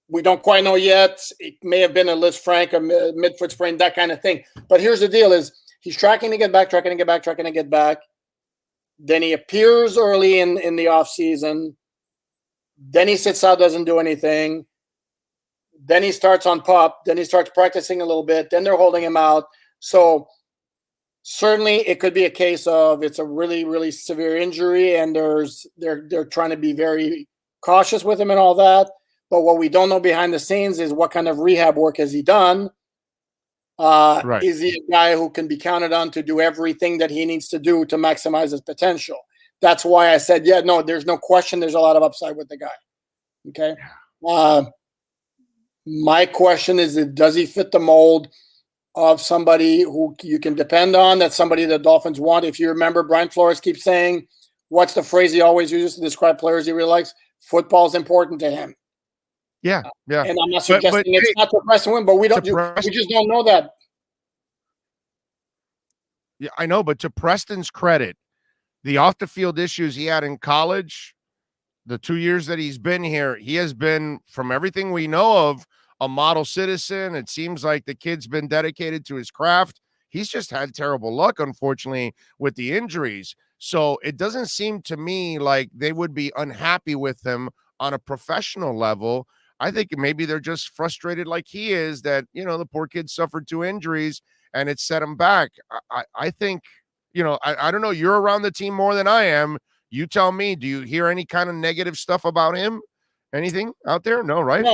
we don't quite know yet. It may have been a Liz Frank, a midfoot sprain, that kind of thing. But here's the deal: is he's tracking to get back. Then he appears early in the offseason. Then he sits out, doesn't do anything. Then he starts on PUP. Then he starts practicing a little bit. Then they're holding him out. So certainly it could be a case of it's a really, really severe injury, and they're trying to be very cautious with him and all that. But what we don't know behind the scenes is what kind of rehab work has he done? Right. Is he a guy who can be counted on to do everything that he needs to do to maximize his potential? That's why I said, yeah, no, there's no question there's a lot of upside with the guy. Okay. My question is, does he fit the mold of somebody who you can depend on? That's somebody the Dolphins want. If you remember, Brian Flores keeps saying, what's the phrase he always uses to describe players he really likes? Football's important to him. Yeah. And I'm not suggesting it's not to Preston Williams, but we just don't know that. Yeah, I know, but to Preston's credit, the off the field issues he had in college, the 2 years that he's been here, he has been, from everything we know of, a model citizen. It seems like the kid's been dedicated to his craft. He's just had terrible luck, unfortunately, with the injuries. So it doesn't seem to me like they would be unhappy with him on a professional level. I think maybe they're just frustrated like he is that, the poor kid suffered 2 injuries and it set him back. I think, I don't know. You're around the team more than I am. You tell me, do you hear any kind of negative stuff about him? Anything out there? No, right?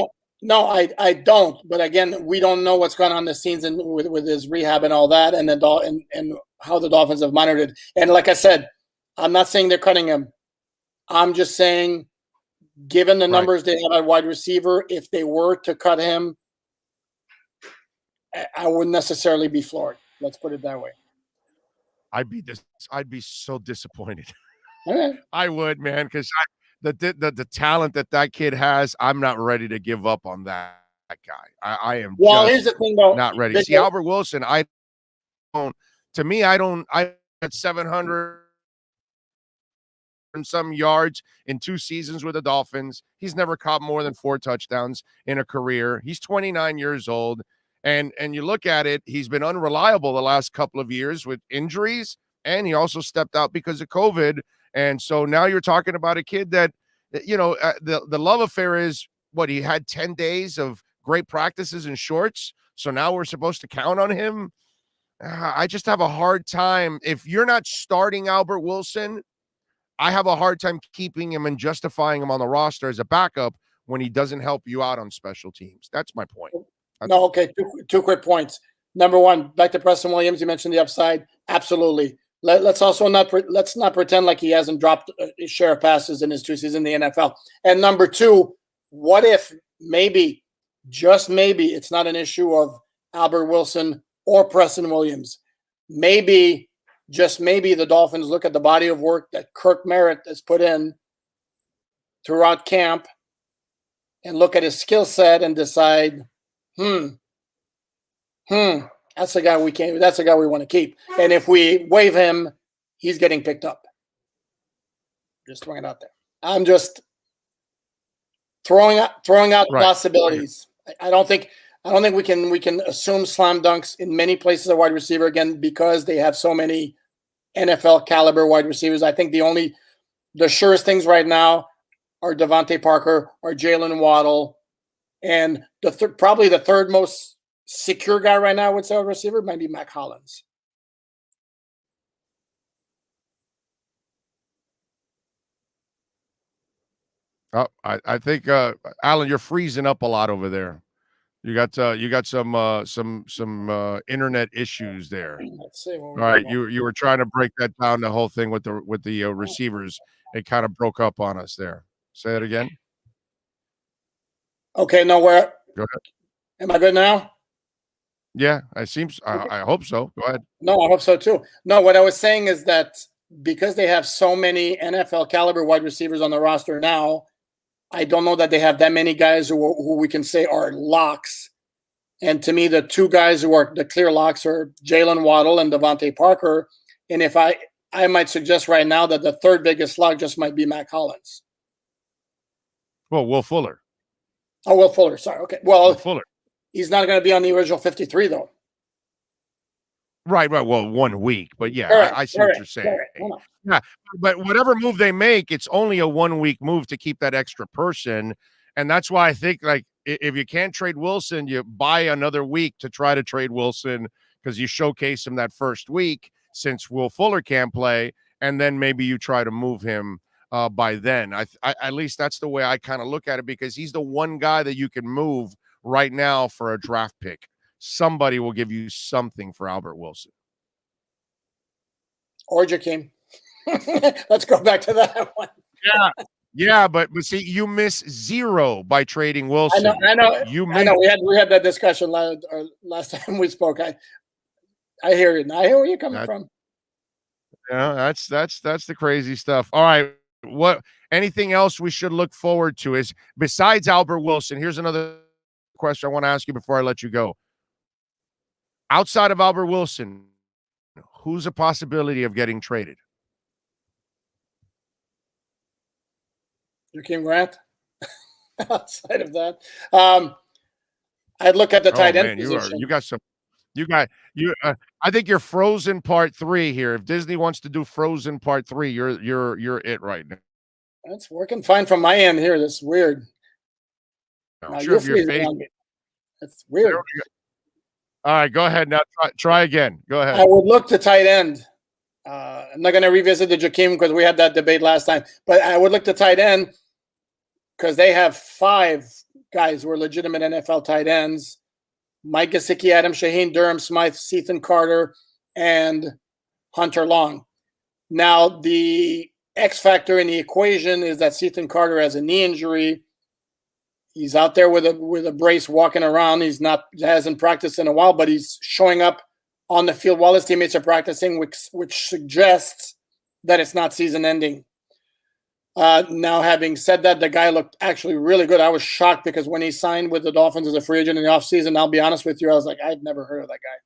No, I don't. But again, we don't know what's going on in the scenes and with his rehab and all that, and and how the Dolphins have monitored it. And like I said, I'm not saying they're cutting him. I'm just saying, given the numbers they have at wide receiver, if they were to cut him, I wouldn't necessarily be floored. Let's put it that way. I'd be so disappointed. Okay. I would, man, because the talent that kid has, I'm not ready to give up on that guy. I am. Well, here's the thing, though. Not ready. See, Albert Wilson, I at 700 and some yards in 2 seasons with the Dolphins. He's never caught more than 4 touchdowns in a career. He's 29 years old. And you look at it, he's been unreliable the last couple of years with injuries, and he also stepped out because of COVID. And so now you're talking about a kid that, the love affair is what, he had 10 days of great practices and shorts. So now we're supposed to count on him. I just have a hard time. If you're not starting Albert Wilson, I have a hard time keeping him and justifying him on the roster as a backup when he doesn't help you out on special teams. That's my point. Okay. Two quick points. Number one, back to Preston Williams. You mentioned the upside. Absolutely. Let's also not pretend like he hasn't dropped his share of passes in his 2 seasons in the NFL. And number two, what if maybe, just maybe, it's not an issue of Albert Wilson or Preston Williams? Maybe, just maybe, the Dolphins look at the body of work that Kirk Merritt has put in throughout camp and look at his skill set and decide, that's the guy that's the guy we want to keep. And if we waive him, he's getting picked up. Just throwing it out there. I'm just throwing out possibilities. I don't think we can assume slam dunks in many places at wide receiver, again, because they have so many NFL caliber wide receivers. I think the surest things right now are Devontae Parker, or Jalen Waddle, and probably the third most secure guy right now with wide receiver might be Mac Hollins. Oh, I think Alan, you're freezing up a lot over there. You got some internet issues there. Let's see. All right, you were trying to break that down, the whole thing with the receivers. It kind of broke up on us there. Say it again. Okay, no, where? Go ahead. Am I good now? Yeah, I hope so. Go ahead. No, I hope so too. No, what I was saying is that because they have so many NFL caliber wide receivers on the roster now, I don't know that they have that many guys who we can say are locks. And to me, the 2 guys who are the clear locks are Jalen Waddle and Devontae Parker. And if I might suggest right now that the third biggest lock just might be Mac Hollins. Well, Will Fuller. Oh, Will Fuller. Sorry. Okay. Well, Will Fuller. He's not going to be on the original 53, though. Right. Well, 1 week, but yeah, I see what you're saying. Yeah, but whatever move they make, it's only a 1 week move to keep that extra person, and that's why I think, like, if you can't trade Wilson, you buy another week to try to trade Wilson because you showcase him that first week since Will Fuller can't play, and then maybe you try to move him by then. I at least that's the way I kind of look at it, because he's the one guy that you can move right now for a draft pick. Somebody will give you something for Albert Wilson. Or Jakeem. Let's go back to that one. Yeah, but see, you miss zero by trading Wilson. I know. We had that discussion last time we spoke. I hear it. I hear where you're coming from. Yeah, that's the crazy stuff. All right, what? Anything else we should look forward to is besides Albert Wilson? Here's another question I want to ask you before I let you go. Outside of Albert Wilson, who's a possibility of getting traded? Jakeem Grant. Outside of that, I'd look at the tight end position. I think you're Frozen Part 3 here. If Disney wants to do Frozen Part 3, you're it right now. That's working fine from my end here. That's weird. I'm sure your face. That's weird. All right, go ahead now. Try again. Go ahead. I would look to tight end. I'm not going to revisit the Jakeem because we had that debate last time. But I would look to tight end because they have 5 guys who are legitimate NFL tight ends: Mike Gesicki, Adam Shaheen, Durham Smythe, Ethan Carter, and Hunter Long. Now, the X factor in the equation is that Ethan Carter has a knee injury. He's out there with a brace walking around. Hasn't practiced in a while, but he's showing up on the field while his teammates are practicing, which suggests that it's not season ending. Now, having said that, the guy looked actually really good. I was shocked because when he signed with the Dolphins as a free agent in the offseason, I'll be honest with you, I was like, I'd never heard of that guy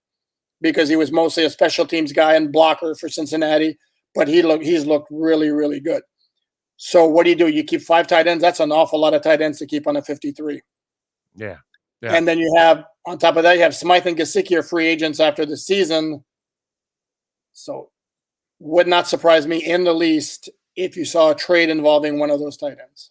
because he was mostly a special teams guy and blocker for Cincinnati, but he's looked really, really good. So what do? You keep 5 tight ends. That's an awful lot of tight ends to keep on a 53. Yeah. And then you have, on top of that, you have Smythe and Gesicki are free agents after the season. So would not surprise me in the least if you saw a trade involving one of those tight ends.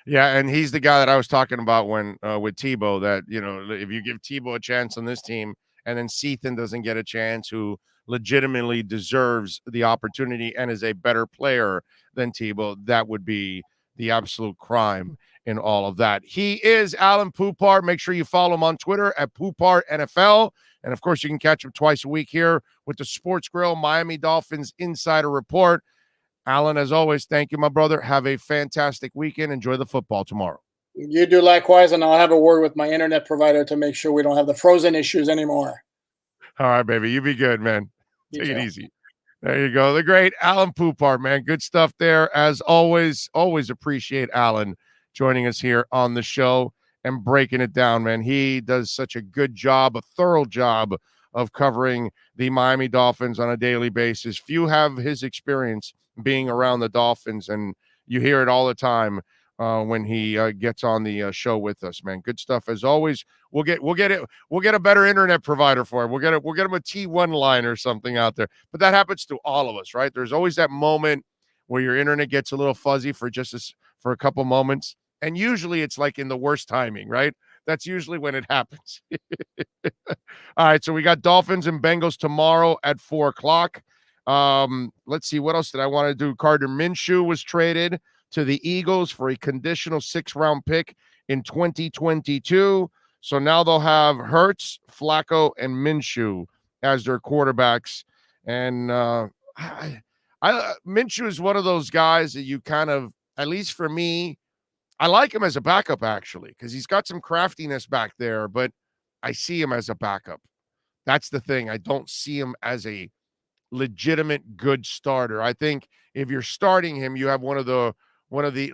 Yeah, and he's the guy that I was talking about when with Tebow, that, if you give Tebow a chance on this team and then Ethan doesn't get a chance, who legitimately deserves the opportunity and is a better player than Tebow, that would be the absolute crime in all of that. He is Alan Poupart. Make sure you follow him on Twitter at Poupart NFL. And, of course, you can catch him twice a week here with the Sports Grill Miami Dolphins Insider Report. Alan, as always, thank you, my brother. Have a fantastic weekend. Enjoy the football tomorrow. You do likewise, and I'll have a word with my internet provider to make sure we don't have the frozen issues anymore. All right, baby. You be good, man. Take it easy. There you go. The great Alan Poupart, man. Good stuff there. As always appreciate Alan joining us here on the show and breaking it down, man. He does such a good job, a thorough job of covering the Miami Dolphins on a daily basis. Few have his experience being around the Dolphins, and you hear it all the time when he gets on the show with us, man. Good stuff as always. We'll get a better internet provider for him. We'll get him a T1 line or something out there. But that happens to all of us, right? There's always that moment where your internet gets a little fuzzy for a couple moments, and usually it's like in the worst timing, right? That's usually when it happens. All right, so we got Dolphins and Bengals tomorrow at 4:00. Let's see, what else did I want to do? Gardner Minshew was traded to the Eagles for a conditional 6th-round pick in 2022. So now they'll have Hurts, Flacco, and Minshew as their quarterbacks. And Minshew is one of those guys that you kind of, at least for me, I like him as a backup, actually, because he's got some craftiness back there, but I see him as a backup. That's the thing. I don't see him as a legitimate good starter. I think if you're starting him, you have one of the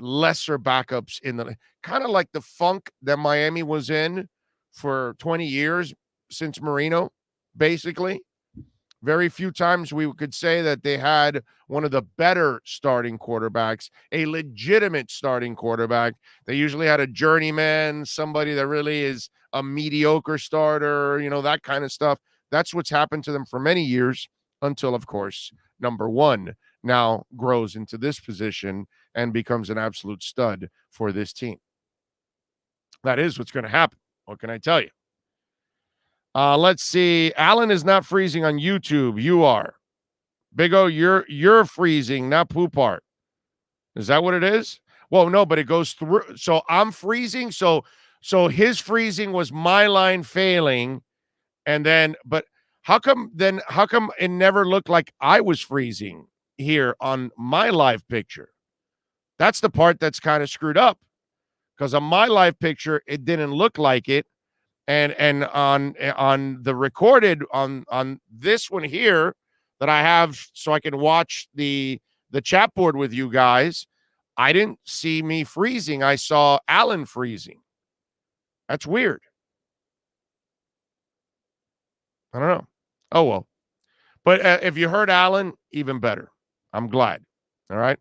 lesser backups in the, kind of like the funk that Miami was in for 20 years since Marino, basically. Very few times we could say that they had one of the better starting quarterbacks, a legitimate starting quarterback. They usually had a journeyman, somebody that really is a mediocre starter, that kind of stuff. That's what's happened to them for many years until, of course, number one now grows into this position and becomes an absolute stud for this team. That is what's going to happen. What can I tell you? Let's see. Alan is not freezing on YouTube. You are. Big O, you're freezing, not poop art. Is that what it is? Well, no, but it goes through. So I'm freezing. So his freezing was my line failing. And then, but how come it never looked like I was freezing here on my live picture? That's the part that's kind of screwed up. Because on my live picture, it didn't look like it. And on the recorded on this one here that I have so I can watch the chat board with you guys, I didn't see me freezing. I saw Alan freezing. That's weird. I don't know. Oh, well. But if you heard Alan, even better. I'm glad. All right.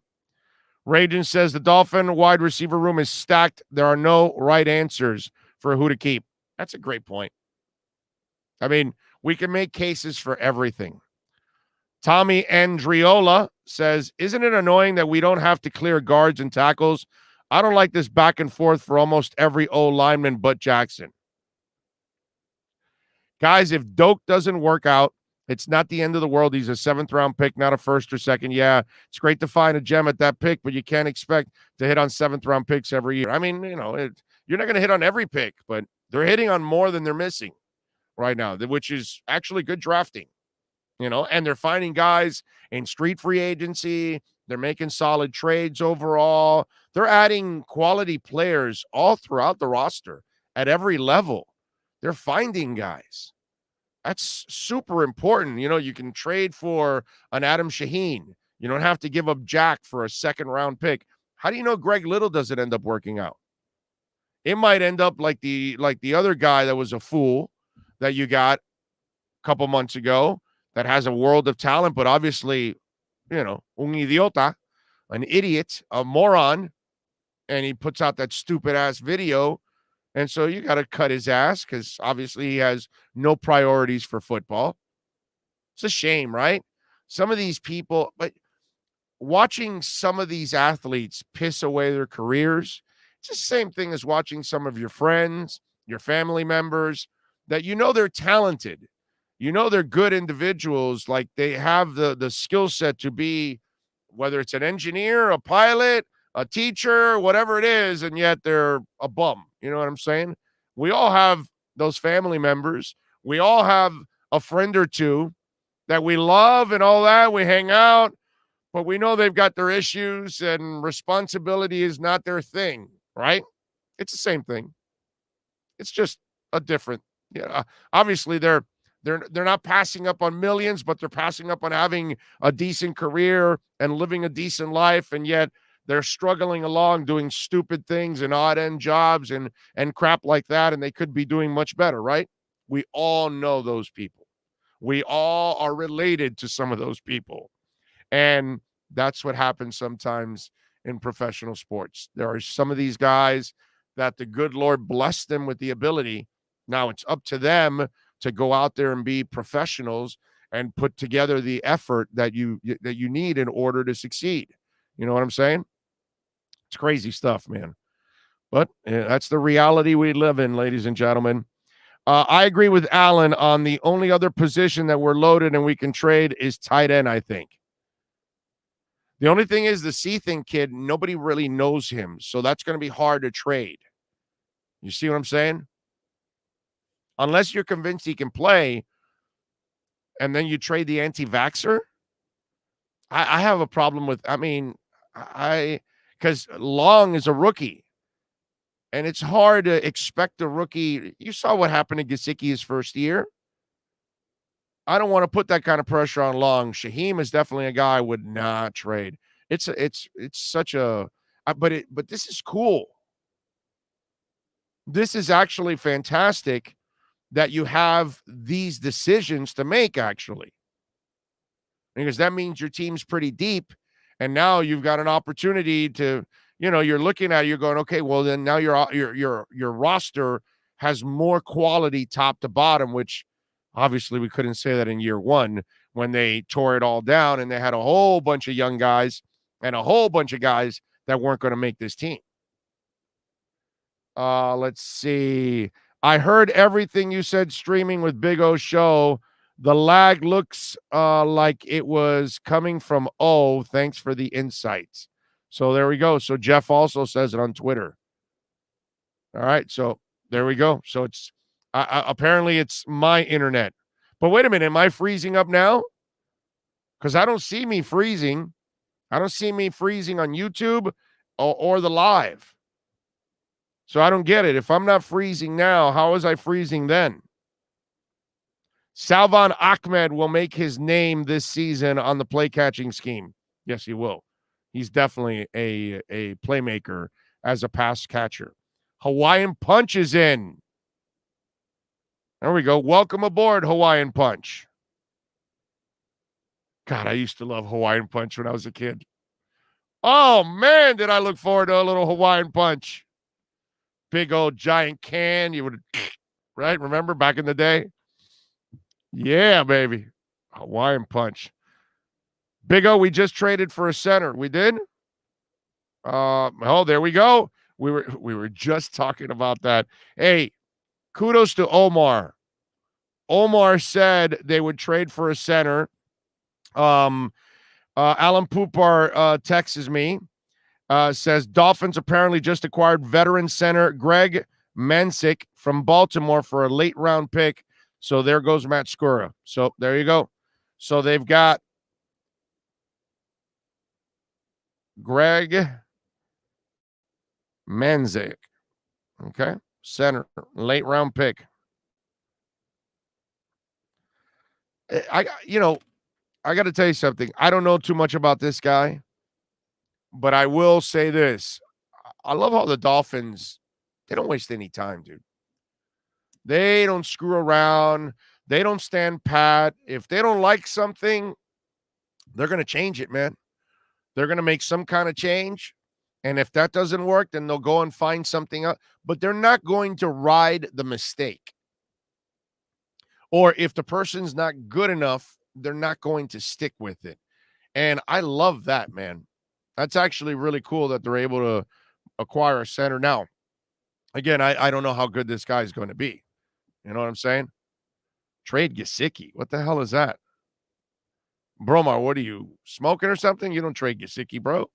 Rajan says the Dolphin wide receiver room is stacked. There are no right answers for who to keep. That's a great point. I mean, we can make cases for everything. Tommy Andriola says, isn't it annoying that we don't have to clear guards and tackles? I don't like this back and forth for almost every O lineman but Jackson. Guys, if Doak doesn't work out, it's not the end of the world. He's a 7th-round pick, not a 1st or 2nd. Yeah, it's great to find a gem at that pick, but you can't expect to hit on 7th-round picks every year. I mean, you're not going to hit on every pick, but they're hitting on more than they're missing right now, which is actually good drafting, and they're finding guys in street free agency. They're making solid trades overall. They're adding quality players all throughout the roster at every level. They're finding guys. That's super important. You can trade for an Adam Shaheen. You don't have to give up Jack for a 2nd-round pick. How do you know Greg Little doesn't end up working out? It might end up like the other guy that was a fool that you got a couple months ago that has a world of talent, but obviously, un idiota, an idiot, a moron, and he puts out that stupid-ass video. And so you got to cut his ass because obviously he has no priorities for football. It's a shame, right? Some of these people, but watching some of these athletes piss away their careers, it's the same thing as watching some of your friends, your family members, that they're talented. They're good individuals. Like they have the skill set to be, whether it's an engineer, a pilot, a teacher, whatever it is, and yet they're a bum. You know what I'm saying? We all have those family members. We all have a friend or two that we love and all that. We hang out, but we know they've got their issues and responsibility is not their thing, right? It's the same thing. It's just a different, obviously they're not passing up on millions, but they're passing up on having a decent career and living a decent life, and yet they're struggling along doing stupid things and odd-end jobs and crap like that, and they could be doing much better, right? We all know those people. We all are related to some of those people. And that's what happens sometimes in professional sports. There are some of these guys that the good Lord blessed them with the ability. Now it's up to them to go out there and be professionals and put together the effort that you need in order to succeed. You know what I'm saying? It's crazy stuff, man. But that's the reality we live in, ladies and gentlemen. I agree with Alan on the only other position that we're loaded and we can trade is tight end, I think. The only thing is the Seathing kid, nobody really knows him, so that's going to be hard to trade. You see what I'm saying? Unless you're convinced he can play, and then you trade the anti-vaxxer. I have a problem with, because Long is a rookie, and it's hard to expect a rookie. You saw what happened to Gesicki his first year. I don't want to put that kind of pressure on Long. Shaheem is definitely a guy I would not trade. It's such a, but this is cool. This is actually fantastic that you have these decisions to make, actually, because that means your team's pretty deep. And now you've got an opportunity to, you're looking at it, you're going, okay, well then now your roster has more quality top to bottom, which obviously we couldn't say that in year one when they tore it all down and they had a whole bunch of young guys and a whole bunch of guys that weren't going to make this team. Let's see. I heard everything you said streaming with Big O show. The lag looks like it was coming from O. Thanks for the insights. So there we go. So Jeff also says it on Twitter. All right. So there we go. So it's apparently it's my internet. But wait a minute. Am I freezing up now? Because I don't see me freezing. I don't see me freezing on YouTube or the live. So I don't get it. If I'm not freezing now, how was I freezing then? Salvan Ahmed will make his name this season on the play catching scheme. Yes, he will. He's definitely a playmaker as a pass catcher. Hawaiian Punch is in. There we go. Welcome aboard, Hawaiian Punch. God, I used to love Hawaiian Punch when I was a kid. Oh, man, did I look forward to a little Hawaiian Punch. Big old giant can. You would, right? Remember back in the day? Yeah, baby. Hawaiian Punch. Big O, we just traded for a center. We did? Oh, there we go. We were just talking about that. Hey, kudos to Omar. Omar said they would trade for a center. Alan Poupar texts me. Says Dolphins apparently just acquired veteran center Greg Mansick from Baltimore for a late round pick. So there goes Matt Skura. So there you go. So they've got Greg Mansick. Okay. Center, late round pick. I got to tell you something. I don't know too much about this guy. But I will say this. I love how the Dolphins, they don't waste any time, dude. They don't screw around. They don't stand pat. If they don't like something, they're going to change it, man. They're going to make some kind of change. And if that doesn't work, then they'll go and find something else. But they're not going to ride the mistake. Or if the person's not good enough, they're not going to stick with it. And I love that, man. That's actually really cool that they're able to acquire a center. Now, again, I don't know how good this guy is going to be. You know what I'm saying? Trade Gesicki. What the hell is that? Bromar, what are you, smoking or something? You don't trade Gesicki, bro.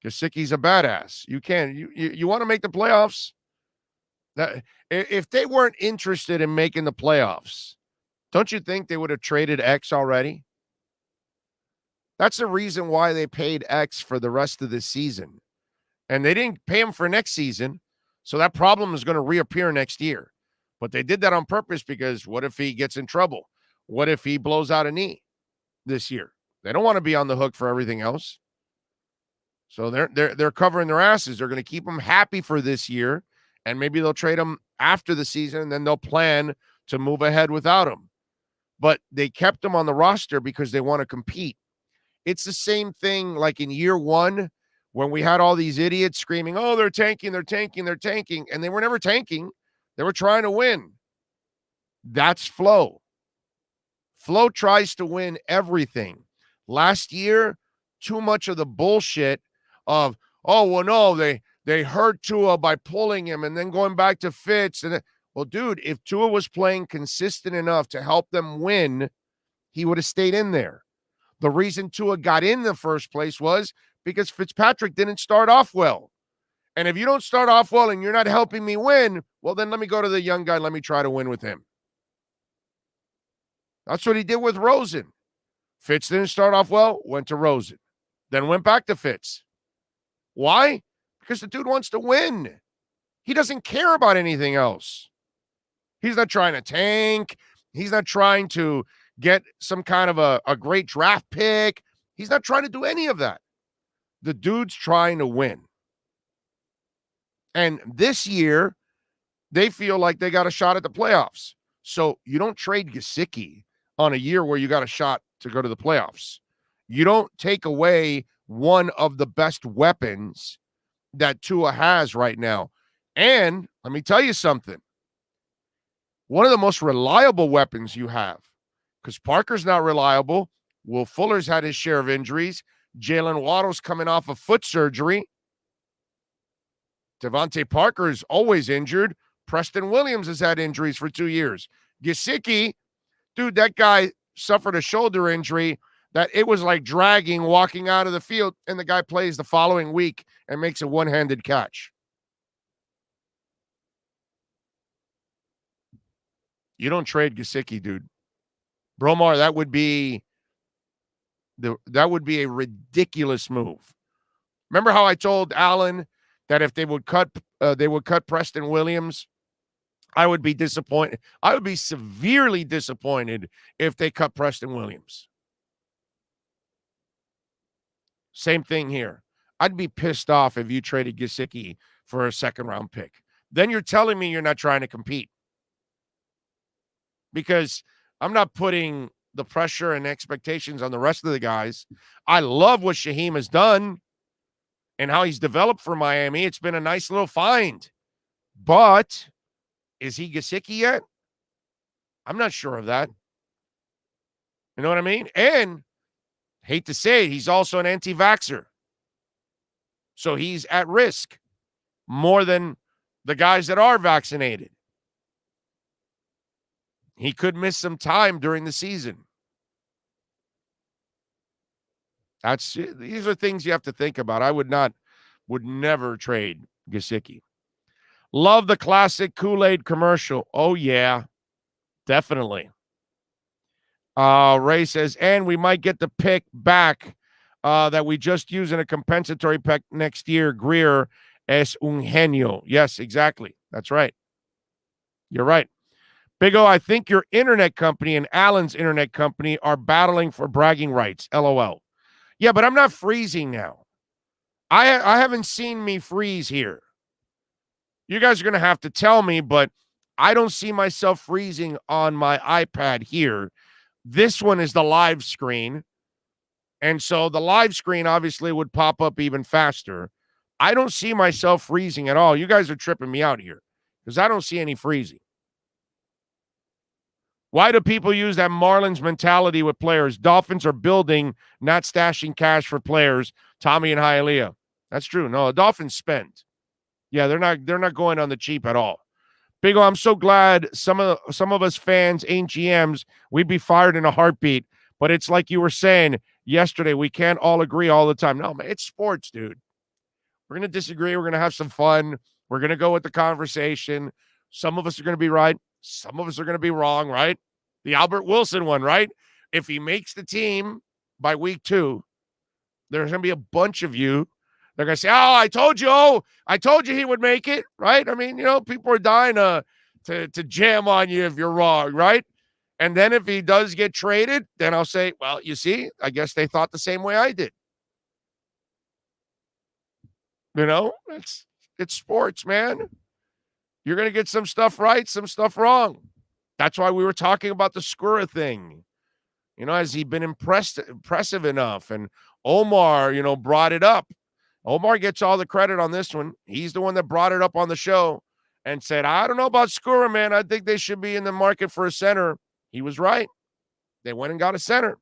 Gesicki's a badass. You can. You want to make the playoffs? That, if they weren't interested in making the playoffs, don't you think they would have traded X already? That's the reason why they paid X for the rest of this season. And they didn't pay him for next season, so that problem is going to reappear next year. But they did that on purpose because what if he gets in trouble? What if he blows out a knee this year? They don't want to be on the hook for everything else. So they're covering their asses. They're going to keep him happy for this year, and maybe they'll trade him after the season, and then they'll plan to move ahead without him. But they kept him on the roster because they want to compete. It's the same thing like in year one when we had all these idiots screaming, oh, they're tanking, they're tanking, they're tanking. And they were never tanking. They were trying to win. That's Flo. Flo tries to win everything. Last year, too much of the bullshit of, oh, well, no, they hurt Tua by pulling him and then going back to Fitz. Well, dude, if Tua was playing consistent enough to help them win, he would have stayed in there. The reason Tua got in the first place was because Fitzpatrick didn't start off well. And if you don't start off well and you're not helping me win, well, then let me go to the young guy. Let me try to win with him. That's what he did with Rosen. Fitz didn't start off well, went to Rosen. Then went back to Fitz. Why? Because the dude wants to win. He doesn't care about anything else. He's not trying to tank. He's not trying to get some kind of a great draft pick. He's not trying to do any of that. The dude's trying to win. And this year, they feel like they got a shot at the playoffs. So you don't trade Gesicki on a year where you got a shot to go to the playoffs. You don't take away one of the best weapons that Tua has right now. And let me tell you something. One of the most reliable weapons you have, because Parker's not reliable. Will Fuller's had his share of injuries. Jalen Waddle's coming off of foot surgery. Devontae Parker is always injured. Preston Williams has had injuries for 2 years. Gesicki, dude, that guy suffered a shoulder injury that it was like dragging walking out of the field, and the guy plays the following week and makes a one-handed catch. You don't trade Gesicki, dude. Bromar, that would be a ridiculous move. Remember how I told Allen that if they would cut Preston Williams, I would be disappointed. I would be severely disappointed if they cut Preston Williams. Same thing here. I'd be pissed off if you traded Gesicki for a second-round pick. Then you're telling me you're not trying to compete. Because I'm not putting the pressure and expectations on the rest of the guys. I love what Shaheem has done and how he's developed for Miami. It's been a nice little find. But is he Gesicki yet? I'm not sure of that. You know what I mean? And hate to say it, he's also an anti-vaxxer. So he's at risk more than the guys that are vaccinated. He could miss some time during the season. These are things you have to think about. I would never trade Gesicki. Love the classic Kool-Aid commercial. Oh, yeah, definitely. Ray says, and we might get the pick back that we just used in a compensatory pick next year. Greer es un genio. Yes, exactly. That's right. You're right. Big O, I think your internet company and Allen's internet company are battling for bragging rights. LOL. Yeah, but I'm not freezing now. I haven't seen me freeze here. You guys are going to have to tell me, but I don't see myself freezing on my iPad here. This one is the live screen. And so the live screen obviously would pop up even faster. I don't see myself freezing at all. You guys are tripping me out here because I don't see any freezing. Why do people use that Marlins mentality with players? Dolphins are building, not stashing cash for players. Tommy and Hialeah. That's true. No, the Dolphins spend. Yeah, they're not going on the cheap at all. Big O, I'm so glad some of us fans ain't GMs. We'd be fired in a heartbeat. But it's like you were saying yesterday, we can't all agree all the time. No, man, it's sports, dude. We're going to disagree. We're going to have some fun. We're going to go with the conversation. Some of us are going to be right. Some of us are going to be wrong, right? The Albert Wilson one, right? If he makes the team by week 2, there's going to be a bunch of you. They're going to say, oh, I told you he would make it, right? I mean, people are dying to jam on you if you're wrong, right? And then if he does get traded, then I'll say, well, you see, I guess they thought the same way I did. It's sports, man. You're going to get some stuff right, some stuff wrong. That's why we were talking about the Skura thing. Has he been impressive enough? And Omar, brought it up. Omar gets all the credit on this one. He's the one that brought it up on the show and said, I don't know about Skura, man. I think they should be in the market for a center. He was right. They went and got a center.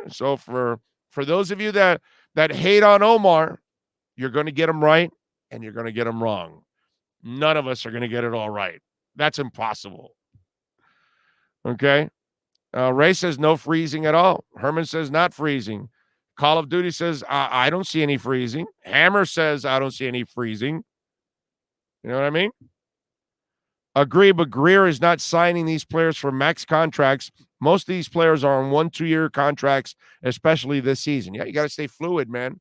So for those of you that hate on Omar, you're going to get him right and you're going to get him wrong. None of us are going to get it all right. That's impossible. Okay. Ray says no freezing at all. Herman says not freezing. Call of Duty says, I don't see any freezing. Hammer says, I don't see any freezing. You know what I mean? Agree, but Greer is not signing these players for max contracts. Most of these players are on 1-2 year contracts, especially this season. Yeah, you got to stay fluid, man.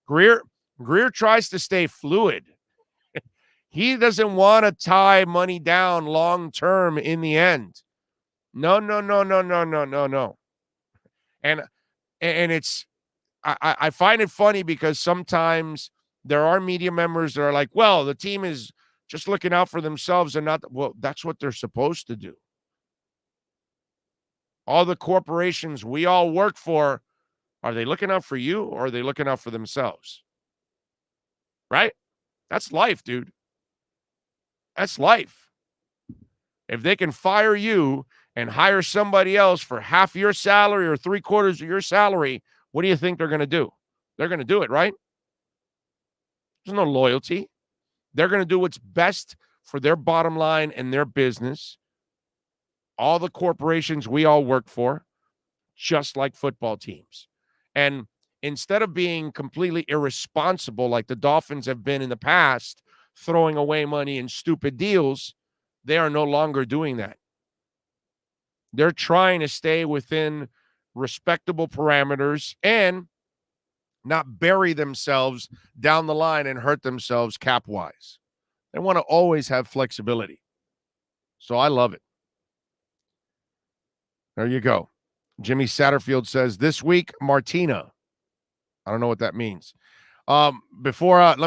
Greer tries to stay fluid. He doesn't want to tie money down long term in the end. No. And it's I find it funny because sometimes there are media members that are like, well, the team is just looking out for themselves and not. Well, that's what they're supposed to do. All the corporations we all work for, are they looking out for you or are they looking out for themselves? Right? That's life, dude. That's life. If they can fire you and hire somebody else for half your salary or 3/4 of your salary, what do you think they're going to do? They're going to do it, right? There's no loyalty. They're going to do what's best for their bottom line and their business. All the corporations we all work for, just like football teams. And instead of being completely irresponsible like the Dolphins have been in the past, throwing away money in stupid deals, they are no longer doing that. They're trying to stay within respectable parameters and not bury themselves down the line and hurt themselves cap-wise. They want to always have flexibility. So I love it. There you go. Jimmy Satterfield says, this week, Martina. I don't know what that means. Let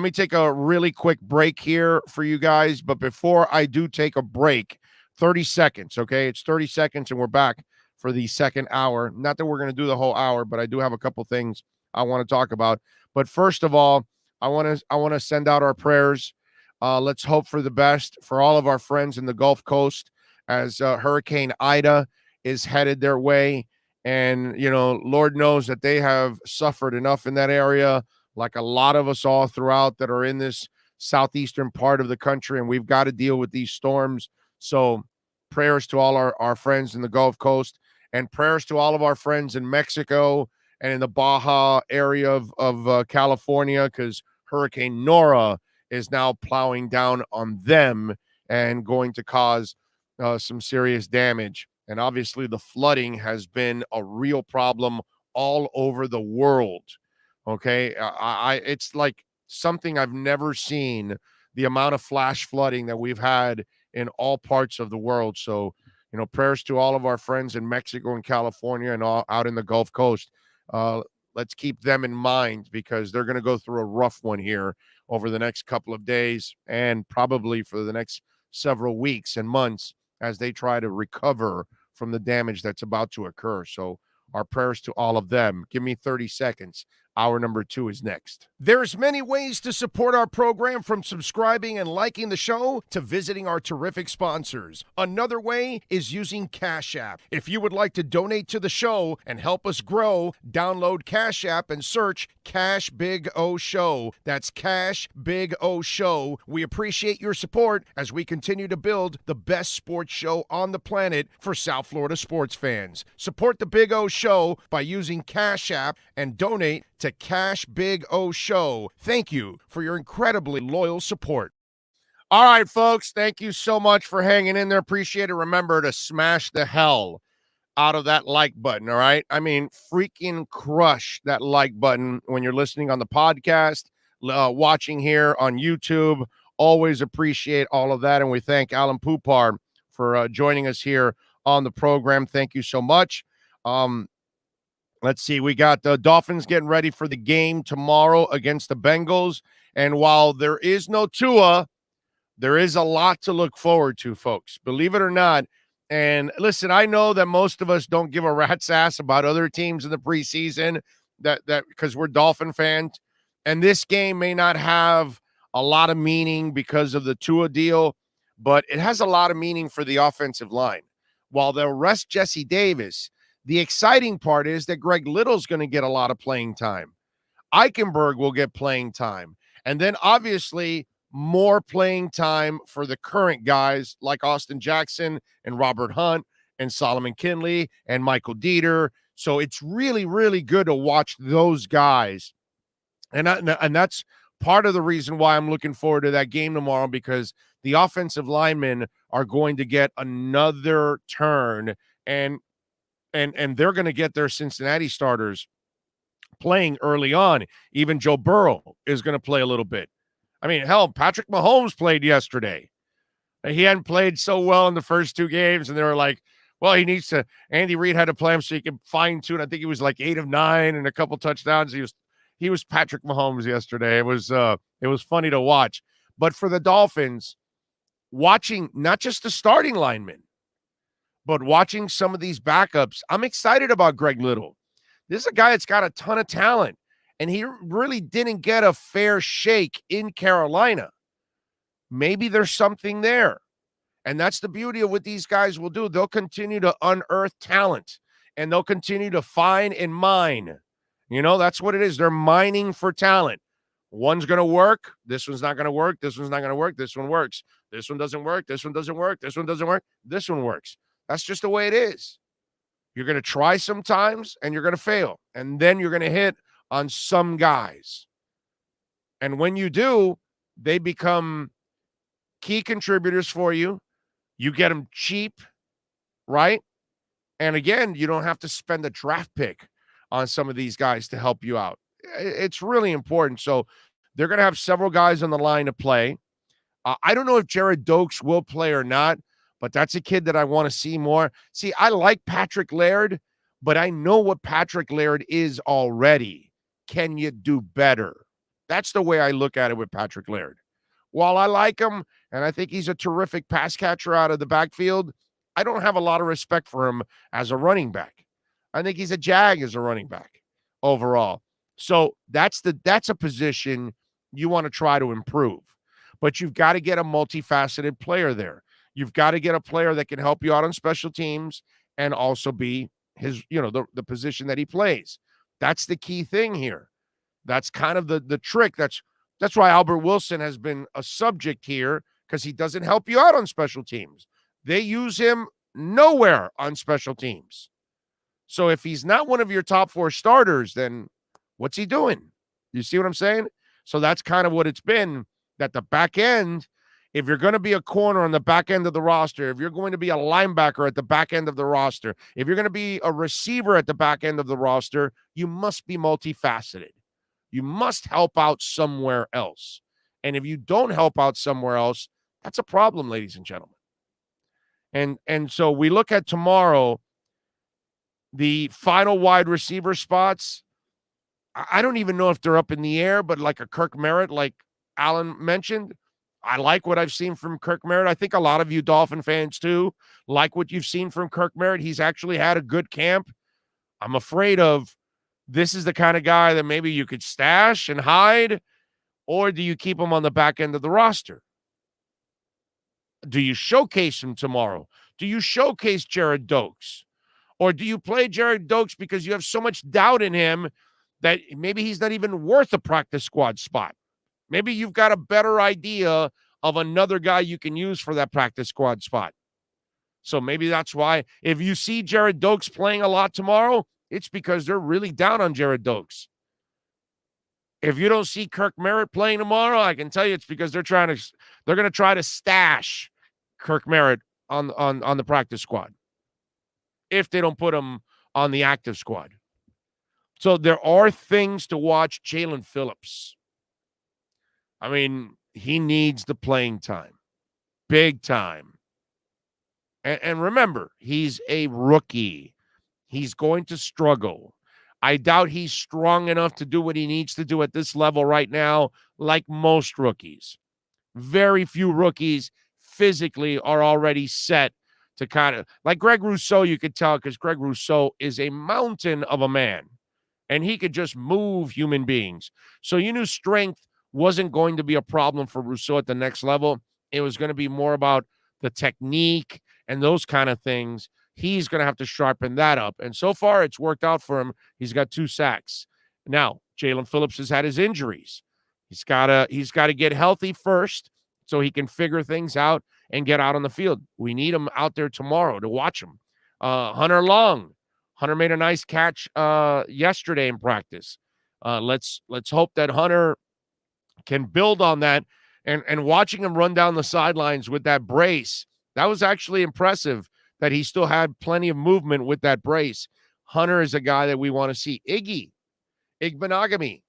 me take a really quick break here for you guys. But before I do take a break, 30 seconds, okay? It's 30 seconds, and we're back for the second hour. Not that we're going to do the whole hour, but I do have a couple things I want to talk about. But first of all, I want to send out our prayers. Let's hope for the best for all of our friends in the Gulf Coast as Hurricane Ida is headed their way. And, Lord knows that they have suffered enough in that area, like a lot of us all throughout that are in this southeastern part of the country, and we've got to deal with these storms. So prayers to all our friends in the Gulf Coast, and prayers to all of our friends in Mexico and in the Baja area of California, because Hurricane Nora is now plowing down on them and going to cause some serious damage. And obviously the flooding has been a real problem all over the world. Okay. It's like something I've never seen, the amount of flash flooding that we've had in all parts of the world. So, prayers to all of our friends in Mexico and California and all out in the Gulf Coast. Let's keep them in mind because they're going to go through a rough one here over the next couple of days and probably for the next several weeks and months as they try to recover from the damage that's about to occur. So our prayers to all of them. Give me 30 seconds. Hour number 2 is next. There's many ways to support our program, from subscribing and liking the show to visiting our terrific sponsors. Another way is using Cash App. If you would like to donate to the show and help us grow, download Cash App and search Cash Big O Show. That's Cash Big O Show. We appreciate your support as we continue to build the best sports show on the planet for South Florida sports fans. Support the Big O Show by using Cash App and donate to Cash Big O Show. Thank you for your incredibly loyal support. All right, folks, thank you so much for hanging in there. Appreciate it. Remember to smash the hell out of that like button, all right? I mean, freaking crush that like button when you're listening on the podcast, watching here on YouTube. Always appreciate all of that, and we thank Alan Poupar for joining us here on the program. Thank you so much. Let's see. We got the Dolphins getting ready for the game tomorrow against the Bengals. And while there is no Tua, there is a lot to look forward to, folks. Believe it or not. And listen, I know that most of us don't give a rat's ass about other teams in the preseason that because we're Dolphin fans. And this game may not have a lot of meaning because of the Tua deal, but it has a lot of meaning for the offensive line. While they'll rest Jesse Davis, the exciting part is that Greg Little's going to get a lot of playing time. Eichenberg will get playing time. And then obviously more playing time for the current guys like Austin Jackson and Robert Hunt and Solomon Kinley and Michael Dieter. So it's really, really good to watch those guys. And that's part of the reason why I'm looking forward to that game tomorrow, because the offensive linemen are going to get another turn, and they're going to get their Cincinnati starters playing early on. Even Joe Burrow is going to play a little bit. I mean, hell, Patrick Mahomes played yesterday. He hadn't played so well in the first 2 games, and they were like, well, Andy Reid had to play him so he could fine-tune. I think he was like 8 of 9 and a couple touchdowns. He was Patrick Mahomes yesterday. It was funny to watch. But for the Dolphins, watching not just the starting linemen, but watching some of these backups, I'm excited about Greg Little. This is a guy that's got a ton of talent, and he really didn't get a fair shake in Carolina. Maybe there's something there. And that's the beauty of what these guys will do. They'll continue to unearth talent, and they'll continue to find and mine. That's what it is. They're mining for talent. One's going to work. This one's not going to work. This one's not going to work. This one works. This one doesn't work. This one doesn't work. This one doesn't work. This one works. That's just the way it is. You're going to try sometimes and you're going to fail. And then you're going to hit on some guys. And when you do, they become key contributors for you. You get them cheap, right? And again, you don't have to spend a draft pick on some of these guys to help you out. It's really important. So they're going to have several guys on the line to play. I don't know if Jared Dokes will play or not, but that's a kid that I want to see more. See, I like Patrick Laird, but I know what Patrick Laird is already. Can you do better? That's the way I look at it with Patrick Laird. While I like him, and I think he's a terrific pass catcher out of the backfield, I don't have a lot of respect for him as a running back. I think he's a jag as a running back overall. So that's a position you want to try to improve. But you've got to get a multifaceted player there. You've got to get a player that can help you out on special teams and also be his, the position that he plays. That's the key thing here. That's kind of the trick. That's why Albert Wilson has been a subject here, because he doesn't help you out on special teams. They use him nowhere on special teams. So if he's not one of your top 4 starters, then what's he doing? You see what I'm saying? So that's kind of what it's been, that the back end, if you're going to be a corner on the back end of the roster, if you're going to be a linebacker at the back end of the roster, if you're going to be a receiver at the back end of the roster, you must be multifaceted. You must help out somewhere else. And if you don't help out somewhere else, that's a problem, ladies and gentlemen. And so we look at tomorrow, the final wide receiver spots. I don't even know if they're up in the air, but like a Kirk Merritt, like Alan mentioned, I like what I've seen from Kirk Merritt. I think a lot of you Dolphin fans too like what you've seen from Kirk Merritt. He's actually had a good camp. I'm afraid of, this is the kind of guy that maybe you could stash and hide, or do you keep him on the back end of the roster? Do you showcase him tomorrow? Do you showcase Jared Dokes? Or do you play Jared Dokes because you have so much doubt in him that maybe he's not even worth a practice squad spot? Maybe you've got a better idea of another guy you can use for that practice squad spot. So maybe that's why if you see Jared Dokes playing a lot tomorrow, it's because they're really down on Jared Dokes. If you don't see Kirk Merritt playing tomorrow, I can tell you it's because they're going to try to stash Kirk Merritt on the practice squad if they don't put him on the active squad. So there are things to watch. Jalen Phillips, I mean, he needs the playing time, big time. And remember, he's a rookie. He's going to struggle. I doubt he's strong enough to do what he needs to do at this level right now, like most rookies. Very few rookies physically are already set to kind of, like Greg Rousseau, you could tell, because Greg Rousseau is a mountain of a man, and he could just move human beings. So you knew strength wasn't going to be a problem for Rousseau at the next level. It was going to be more about the technique and those kind of things. He's going to have to sharpen that up. And so far, it's worked out for him. He's got 2 sacks. Now, Jalen Phillips has had his injuries. He's got to get healthy first so he can figure things out and get out on the field. We need him out there tomorrow to watch him. Hunter Long. Hunter made a nice catch yesterday in practice. Let's hope that Hunter can build on that. And watching him run down the sidelines with that brace, that was actually impressive, that he still had plenty of movement with that brace. Hunter is a guy that we want to see. Igbenogany.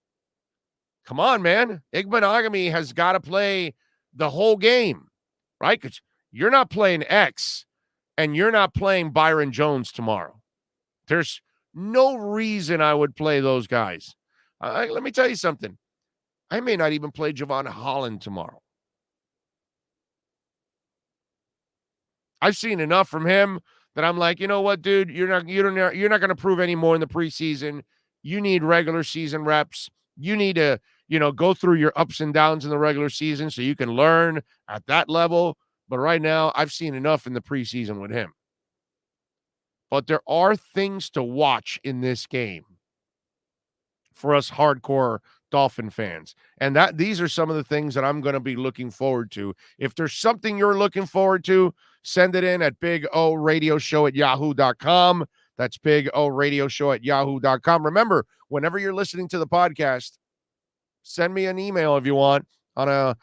Come on, man. Igbenogany has got to play the whole game, right? Because you're not playing X and you're not playing Byron Jones tomorrow. There's no reason I would play those guys. Let me tell you something. I may not even play Javon Holland tomorrow. I've seen enough from him that I'm like, you know what, dude, you're not going to prove any more in the preseason. You need regular season reps. You need to, go through your ups and downs in the regular season so you can learn at that level. But right now, I've seen enough in the preseason with him. But there are things to watch in this game for us hardcore Dolphin fans. And these are some of the things that I'm going to be looking forward to. If there's something you're looking forward to, send it in at bigoradioshow@yahoo.com. That's bigoradioshow@yahoo.com. Remember, whenever you're listening to the podcast, send me an email if you want on a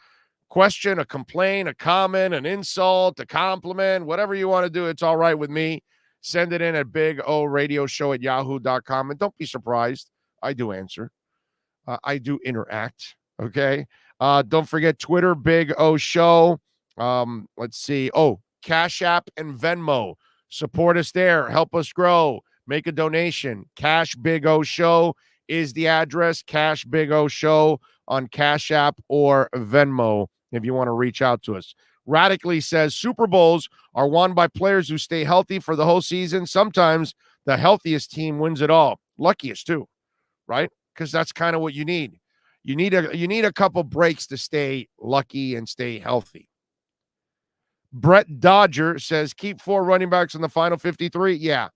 question, a complaint, a comment, an insult, a compliment, whatever you want to do. It's all right with me. Send it in at bigoradioshow@yahoo.com. And don't be surprised. I do answer. I do interact. Okay. Don't forget Twitter, Big O Show. Let's see. Oh, Cash App and Venmo. Support us there. Help us grow. Make a donation. Cash Big O Show is the address. Cash Big O Show on Cash App or Venmo if you want to reach out to us. Radically says Super Bowls are won by players who stay healthy for the whole season. Sometimes the healthiest team wins it all. Luckiest too, right? Because that's kind of what you need. You need a couple breaks to stay lucky and stay healthy. Brett Dodger says, keep 4 running backs in the final 53. Yeah,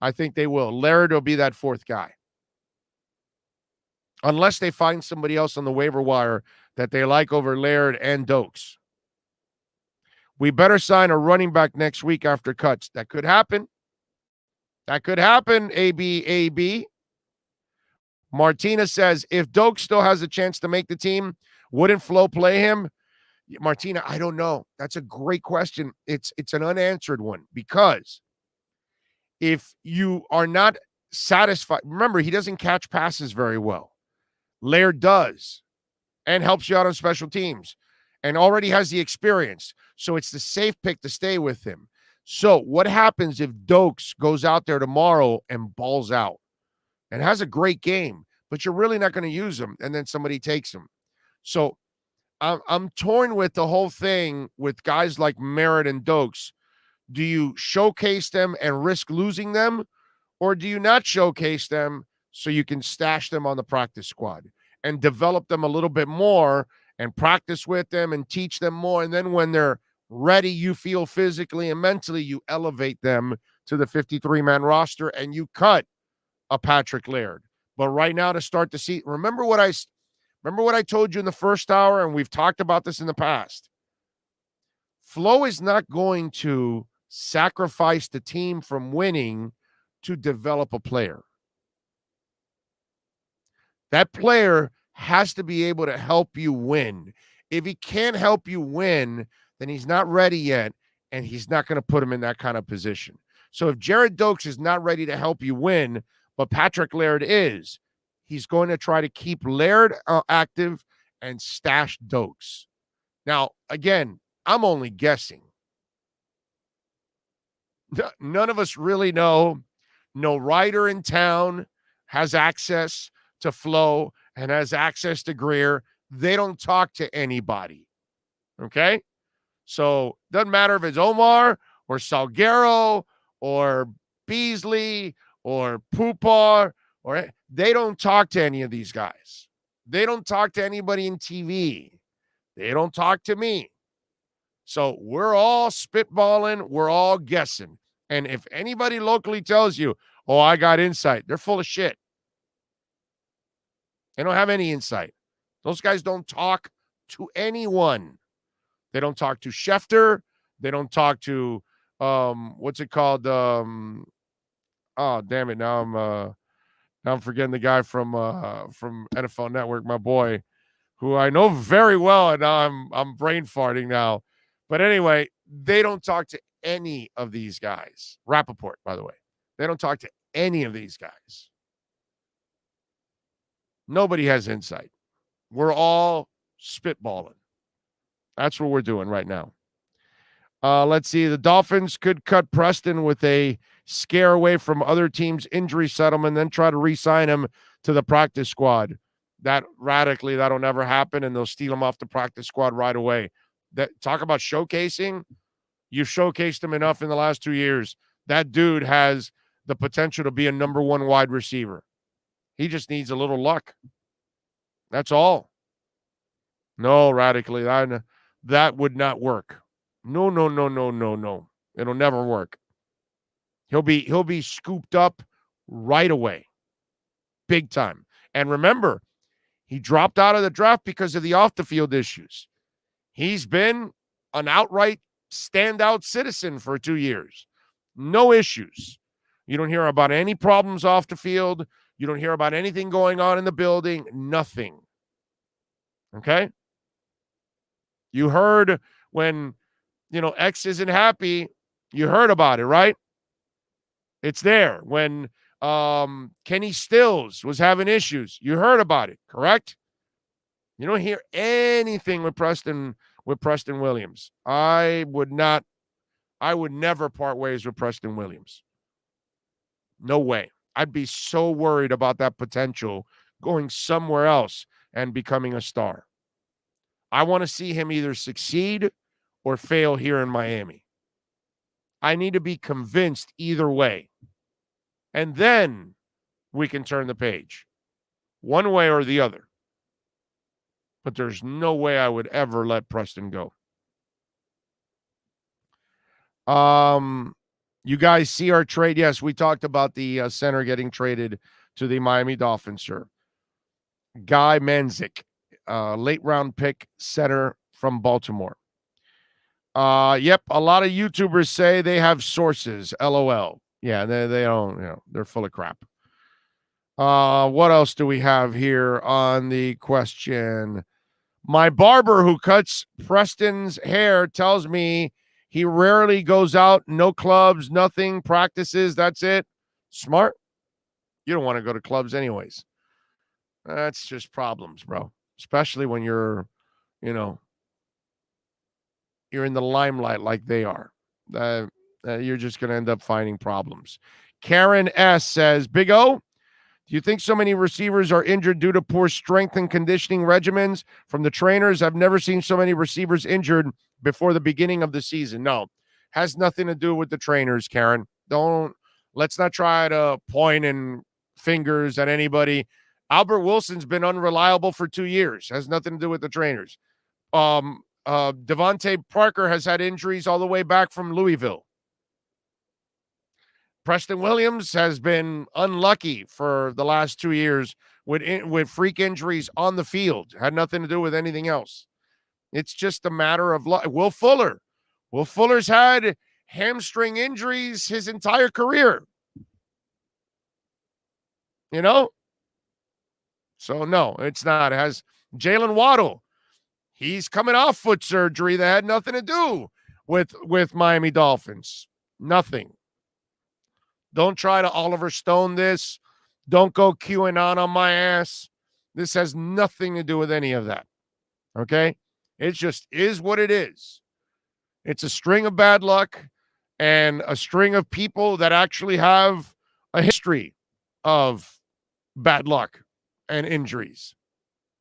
I think they will. Laird will be that 4th guy. Unless they find somebody else on the waiver wire that they like over Laird and Dokes. We better sign a running back next week after cuts. That could happen. That could happen, AB. Martina says, if Dokes still has a chance to make the team, wouldn't Flo play him? Martina, I don't know. That's a great question. It's an unanswered one because if you are not satisfied, remember, he doesn't catch passes very well. Laird does and helps you out on special teams and already has the experience. So it's the safe pick to stay with him. So what happens if Dokes goes out there tomorrow and balls out and has a great game, but you're really not going to use him and then somebody takes him? So I'm torn with the whole thing with guys like Merritt and Dokes. Do you showcase them and risk losing them, or do you not showcase them so you can stash them on the practice squad and develop them a little bit more and practice with them and teach them more? And then when they're ready, you feel physically and mentally, you elevate them to the 53-man roster and you cut a Patrick Laird. But right now to start the season, remember what I told you in the first hour, and we've talked about this in the past. Flo is not going to sacrifice the team from winning to develop a player. That player has to be able to help you win. If he can't help you win, then he's not ready yet, and he's not going to put him in that kind of position. So if Jared Dokes is not ready to help you win, but Patrick Laird is, he's going to try to keep Laird active and stash Dokes. Now, again, I'm only guessing. None of us really know. No writer in town has access to Flo and has access to Greer. They don't talk to anybody. Okay? So doesn't matter if it's Omar or Salguero or Beasley or Pupar, or they don't talk to any of these guys. They don't talk to anybody in TV. They don't talk to me. So we're all spitballing. We're all guessing. And if anybody locally tells you, oh, I got insight, they're full of shit. They don't have any insight. Those guys don't talk to anyone. They don't talk to Schefter. They don't talk to, what's it called? Oh, damn it. Now I'm forgetting the guy from NFL Network, my boy, who I know very well, and now I'm brain farting now. But anyway, they don't talk to any of these guys. Rappaport, by the way. They don't talk to any of these guys. Nobody has insight. We're all spitballing. That's what we're doing right now. Let's see. The Dolphins could cut Preston with a scare away from other teams' injury settlement, then try to re-sign him to the practice squad. That'll never happen, and they'll steal him off the practice squad right away. Talk about showcasing. You've showcased him enough in the last 2 years. That dude has the potential to be a number 1 wide receiver. He just needs a little luck. That's all. No, radically, that would not work. No. It'll never work. He'll be scooped up right away. Big time. And remember, He dropped out of the draft because of the off-the-field issues. He's been an outright standout citizen for 2 years. No issues. You don't hear about any problems off the field. You don't hear about anything going on in the building. Nothing. Okay? You heard when, X isn't happy, you heard about it, right? It's there. When Kenny Stills was having issues, you heard about it, correct? You don't hear anything with Preston Williams. I would never part ways with Preston Williams. No way. I'd be so worried about that potential going somewhere else and becoming a star. I want to see him either succeed or fail here in Miami. I need to be convinced either way. And then we can turn the page. One way or the other. But there's no way I would ever let Preston go. You guys see our trade? Yes, we talked about the center getting traded to the Miami Dolphins, sir. Guy Manzik, late round pick center from Baltimore. Yep, a lot of YouTubers say they have sources. LOL. Yeah, they don't, they're full of crap. What else do we have here on the question? My barber who cuts Preston's hair tells me he rarely goes out, no clubs, nothing, practices, that's it. Smart. You don't want to go to clubs anyways. That's just problems, bro. Especially when you're in the limelight like they are. You're just going to end up finding problems. Karen S. says, Big O, do you think so many receivers are injured due to poor strength and conditioning regimens from the trainers? I've never seen so many receivers injured before the beginning of the season. No, has nothing to do with the trainers, Karen. Let's not try to point and fingers at anybody. Albert Wilson's been unreliable for 2 years. Has nothing to do with the trainers. Devontae Parker has had injuries all the way back from Louisville. Preston Williams has been unlucky for the last 2 years with freak injuries on the field. Had nothing to do with anything else. It's just a matter of luck. Will Fuller's had hamstring injuries his entire career. So no, it's not. It has Jalen Waddle. He's coming off foot surgery that had nothing to do with Miami Dolphins. Nothing. Don't try to Oliver Stone this. Don't go QAnon on my ass. This has nothing to do with any of that. Okay? It just is what it is. It's a string of bad luck and a string of people that actually have a history of bad luck and injuries.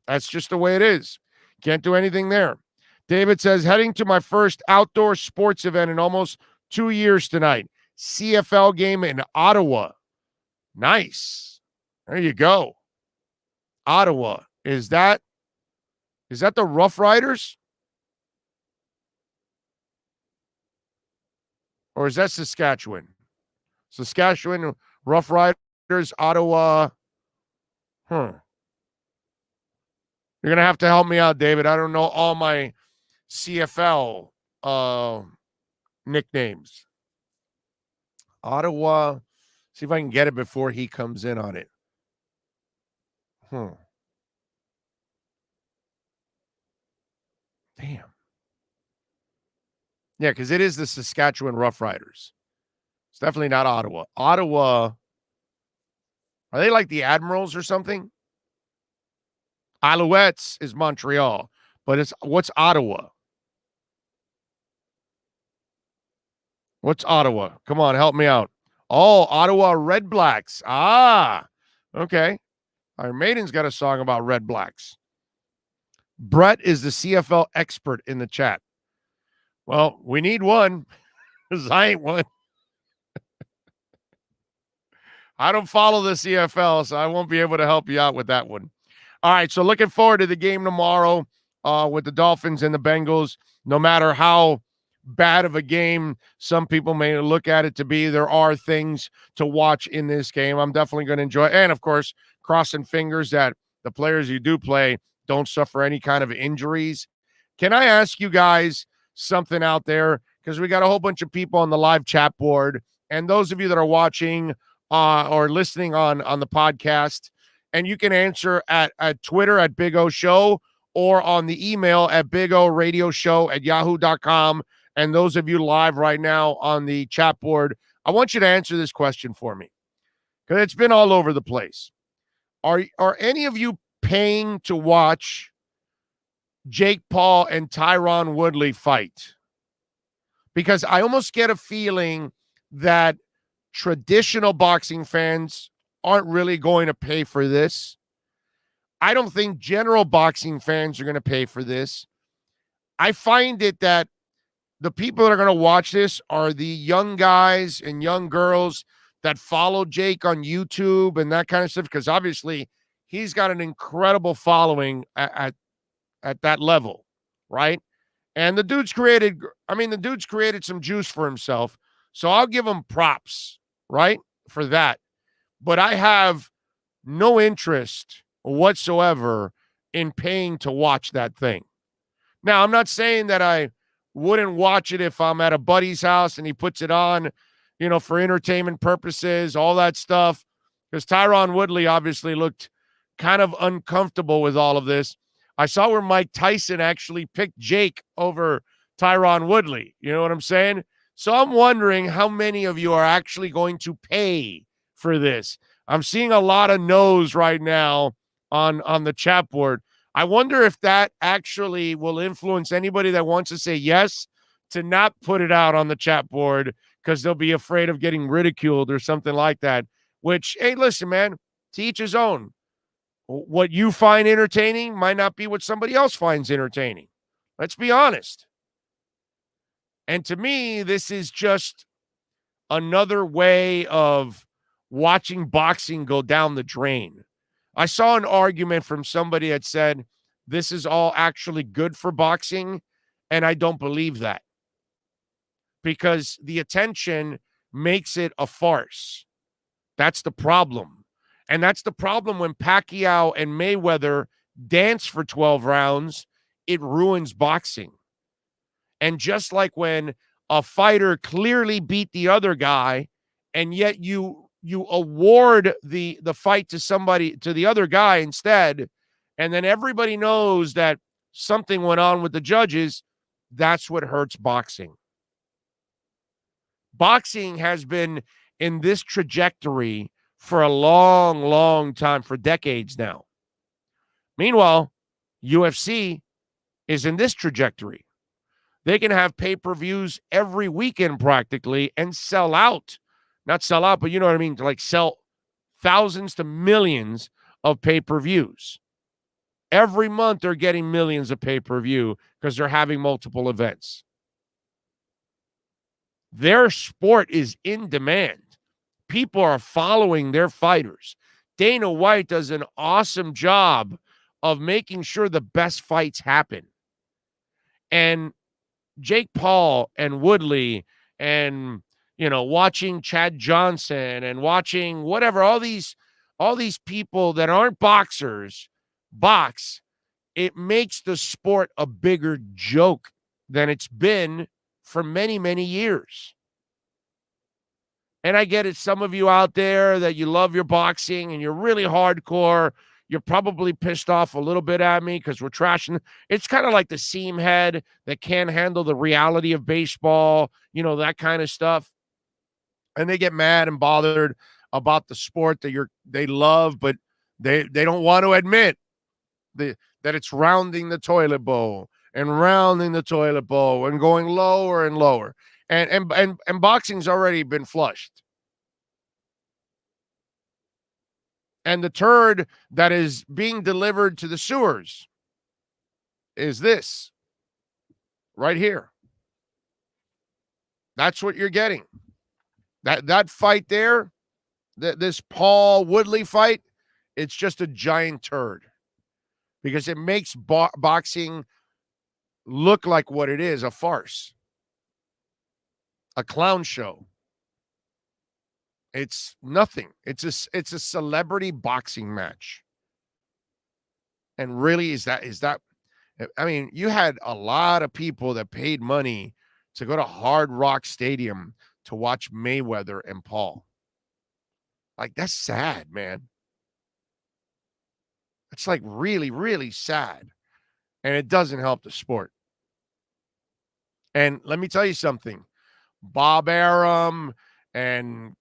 That's just the way it is. Can't do anything there. David says, heading to my first outdoor sports event in almost 2 years tonight. CFL game in Ottawa. Nice. There you go. Ottawa. Is that the Rough Riders? Or is that Saskatchewan? Saskatchewan, Rough Riders, Ottawa. You're going to have to help me out, David. I don't know all my CFL nicknames. Ottawa. See if I can get it before he comes in on it. Damn. Yeah, because it is the Saskatchewan Rough Riders. It's definitely not Ottawa. Ottawa, are they like the Admirals or something? Alouettes is Montreal, but what's Ottawa? What's Ottawa? Come on, help me out. Oh, Ottawa Red Blacks. Ah, okay. Iron Maiden's got a song about Red Blacks. Brett is the CFL expert in the chat. Well, we need one, because I ain't one. I don't follow the CFL, so I won't be able to help you out with that one. All right, so looking forward to the game tomorrow with the Dolphins and the Bengals. No matter how bad of a game some people may look at it to be, there are things to watch in this game. I'm definitely going to enjoy it. And, of course, crossing fingers that the players who do play don't suffer any kind of injuries. Can I ask you guys something out there? Because we got a whole bunch of people on the live chat board, and those of you that are watching or listening on the podcast, and you can answer at Twitter at Big O Show or on the email at bigoradioshow@yahoo.com. And those of you live right now on the chat board, I want you to answer this question for me, because it's been all over the place. Are any of you paying to watch Jake Paul and Tyron Woodley fight? Because I almost get a feeling that traditional boxing fans aren't really going to pay for this. I don't think general boxing fans are going to pay for this. I find it that the people that are going to watch this are the young guys and young girls that follow Jake on YouTube and that kind of stuff, because obviously he's got an incredible following at that level, right? And the dude's created some juice for himself. So I'll give him props, right, for that. But I have no interest whatsoever in paying to watch that thing. Now, I'm not saying that I wouldn't watch it if I'm at a buddy's house and he puts it on, for entertainment purposes, all that stuff. Because Tyron Woodley obviously looked kind of uncomfortable with all of this. I saw where Mike Tyson actually picked Jake over Tyron Woodley. You know what I'm saying? So I'm wondering how many of you are actually going to pay for this. I'm seeing a lot of no's right now on the chat board. I wonder if that actually will influence anybody that wants to say yes to not put it out on the chat board because they'll be afraid of getting ridiculed or something like that. Which, hey, listen, man, to each his own. What you find entertaining might not be what somebody else finds entertaining. Let's be honest. And to me, this is just another way of watching boxing go down the drain. I saw an argument from somebody that said this is all actually good for boxing, and I don't believe that. Because the attention makes it a farce. That's the problem. And that's the problem when Pacquiao and Mayweather dance for 12 rounds, it ruins boxing. And just like when a fighter clearly beat the other guy, and yet you award the fight to the other guy instead, and then everybody knows that something went on with the judges, that's what hurts boxing. Boxing has been in this trajectory for a long, long time, for decades now. Meanwhile, UFC is in this trajectory. They can have pay-per-views every weekend practically and sell out. Not sell out, but you know what I mean? To like sell thousands to millions of pay-per-views. Every month they're getting millions of pay-per-view because they're having multiple events. Their sport is in demand. People are following their fighters. Dana White does an awesome job of making sure the best fights happen. And Jake Paul and Woodley and, watching Chad Johnson and watching whatever, all these people that aren't boxers box, it makes the sport a bigger joke than it's been for many, many years. And I get it, some of you out there that you love your boxing and you're really hardcore, you're probably pissed off a little bit at me because we're trashing. It's kind of like the seam head that can't handle the reality of baseball, that kind of stuff. And they get mad and bothered about the sport that they love, but they don't want to admit that it's rounding the toilet bowl and rounding the toilet bowl and going lower and lower. And boxing's already been flushed. And the turd that is being delivered to the sewers is this right here. That's what you're getting. That fight there, this Paul Woodley fight, it's just a giant turd because it makes boxing look like what it is, a farce. A clown show. It's nothing. It's a celebrity boxing match. And really, is that, I mean, you had a lot of people that paid money to go to Hard Rock Stadium to watch Mayweather and Paul. Like, that's sad, man. It's like really, really sad. And it doesn't help the sport. And let me tell you something. Bob Arum and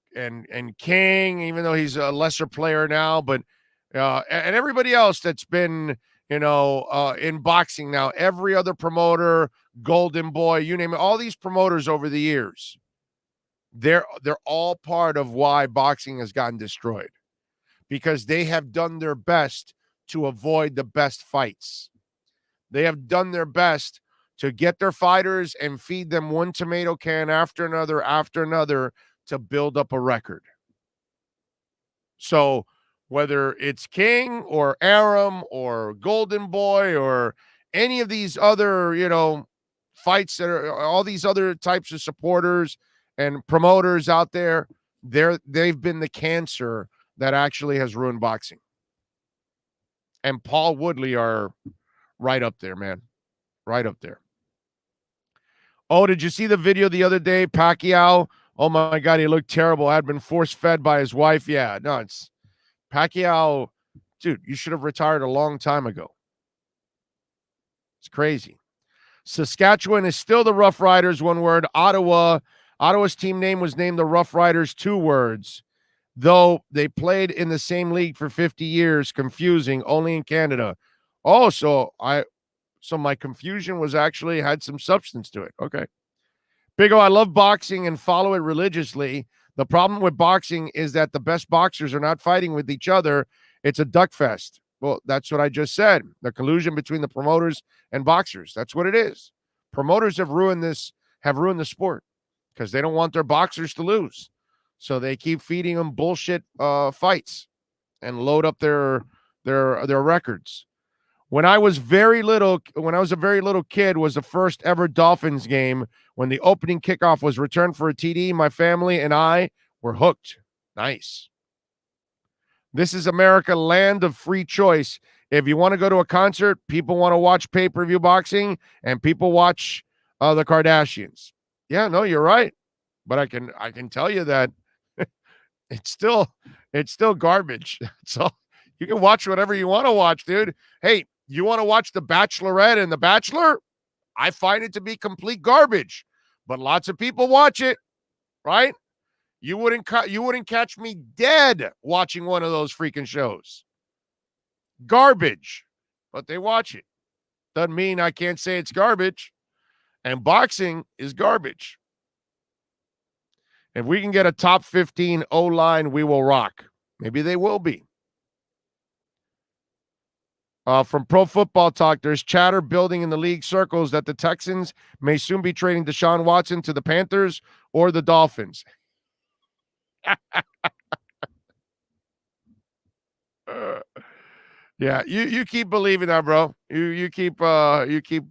King, even though he's a lesser player now, but and everybody else that's been, in boxing now, every other promoter, Golden Boy, you name it, all these promoters over the years, they're all part of why boxing has gotten destroyed, because they have done their best to avoid the best fights. They have done their best to get their fighters and feed them one tomato can after another to build up a record. So whether it's King or Arum or Golden Boy or any of these other, fights that are all these other types of supporters and promoters out there, they've been the cancer that actually has ruined boxing. And Paul Woodley are right up there, man. Right up there. Oh, did you see the video the other day? Pacquiao. Oh, my God, he looked terrible. Had been force-fed by his wife. Yeah, no, it's Pacquiao. Dude, you should have retired a long time ago. It's crazy. Saskatchewan is still the Rough Riders, one word. Ottawa's team name was named the Rough Riders, 2 words. Though they played in the same league for 50 years, confusing, only in Canada. Oh, so my confusion was actually had some substance to it. Okay. Big O, I love boxing and follow it religiously. The problem with boxing is that the best boxers are not fighting with each other. It's a duck fest. Well, that's what I just said. The collusion between the promoters and boxers. That's what it is. Promoters have ruined the sport because they don't want their boxers to lose. So they keep feeding them bullshit fights and load up their records. When I was a very little kid, was the first ever Dolphins game when the opening kickoff was returned for a TD. My family and I were hooked. Nice. This is America, land of free choice. If you want to go to a concert, people want to watch pay-per-view boxing, and people watch the Kardashians. Yeah, no, you're right. But I can tell you that it's still garbage. So you can watch whatever you want to watch, dude. Hey, you want to watch The Bachelorette and The Bachelor? I find it to be complete garbage, but lots of people watch it, right? You wouldn't catch me dead watching one of those freaking shows. Garbage, but they watch it. Doesn't mean I can't say it's garbage. And boxing is garbage. If we can get a top 15 O-line, we will rock. Maybe they will be. From Pro Football Talk, there's chatter building in the league circles that the Texans may soon be trading Deshaun Watson to the Panthers or the Dolphins. Yeah, you keep believing that, bro. You keep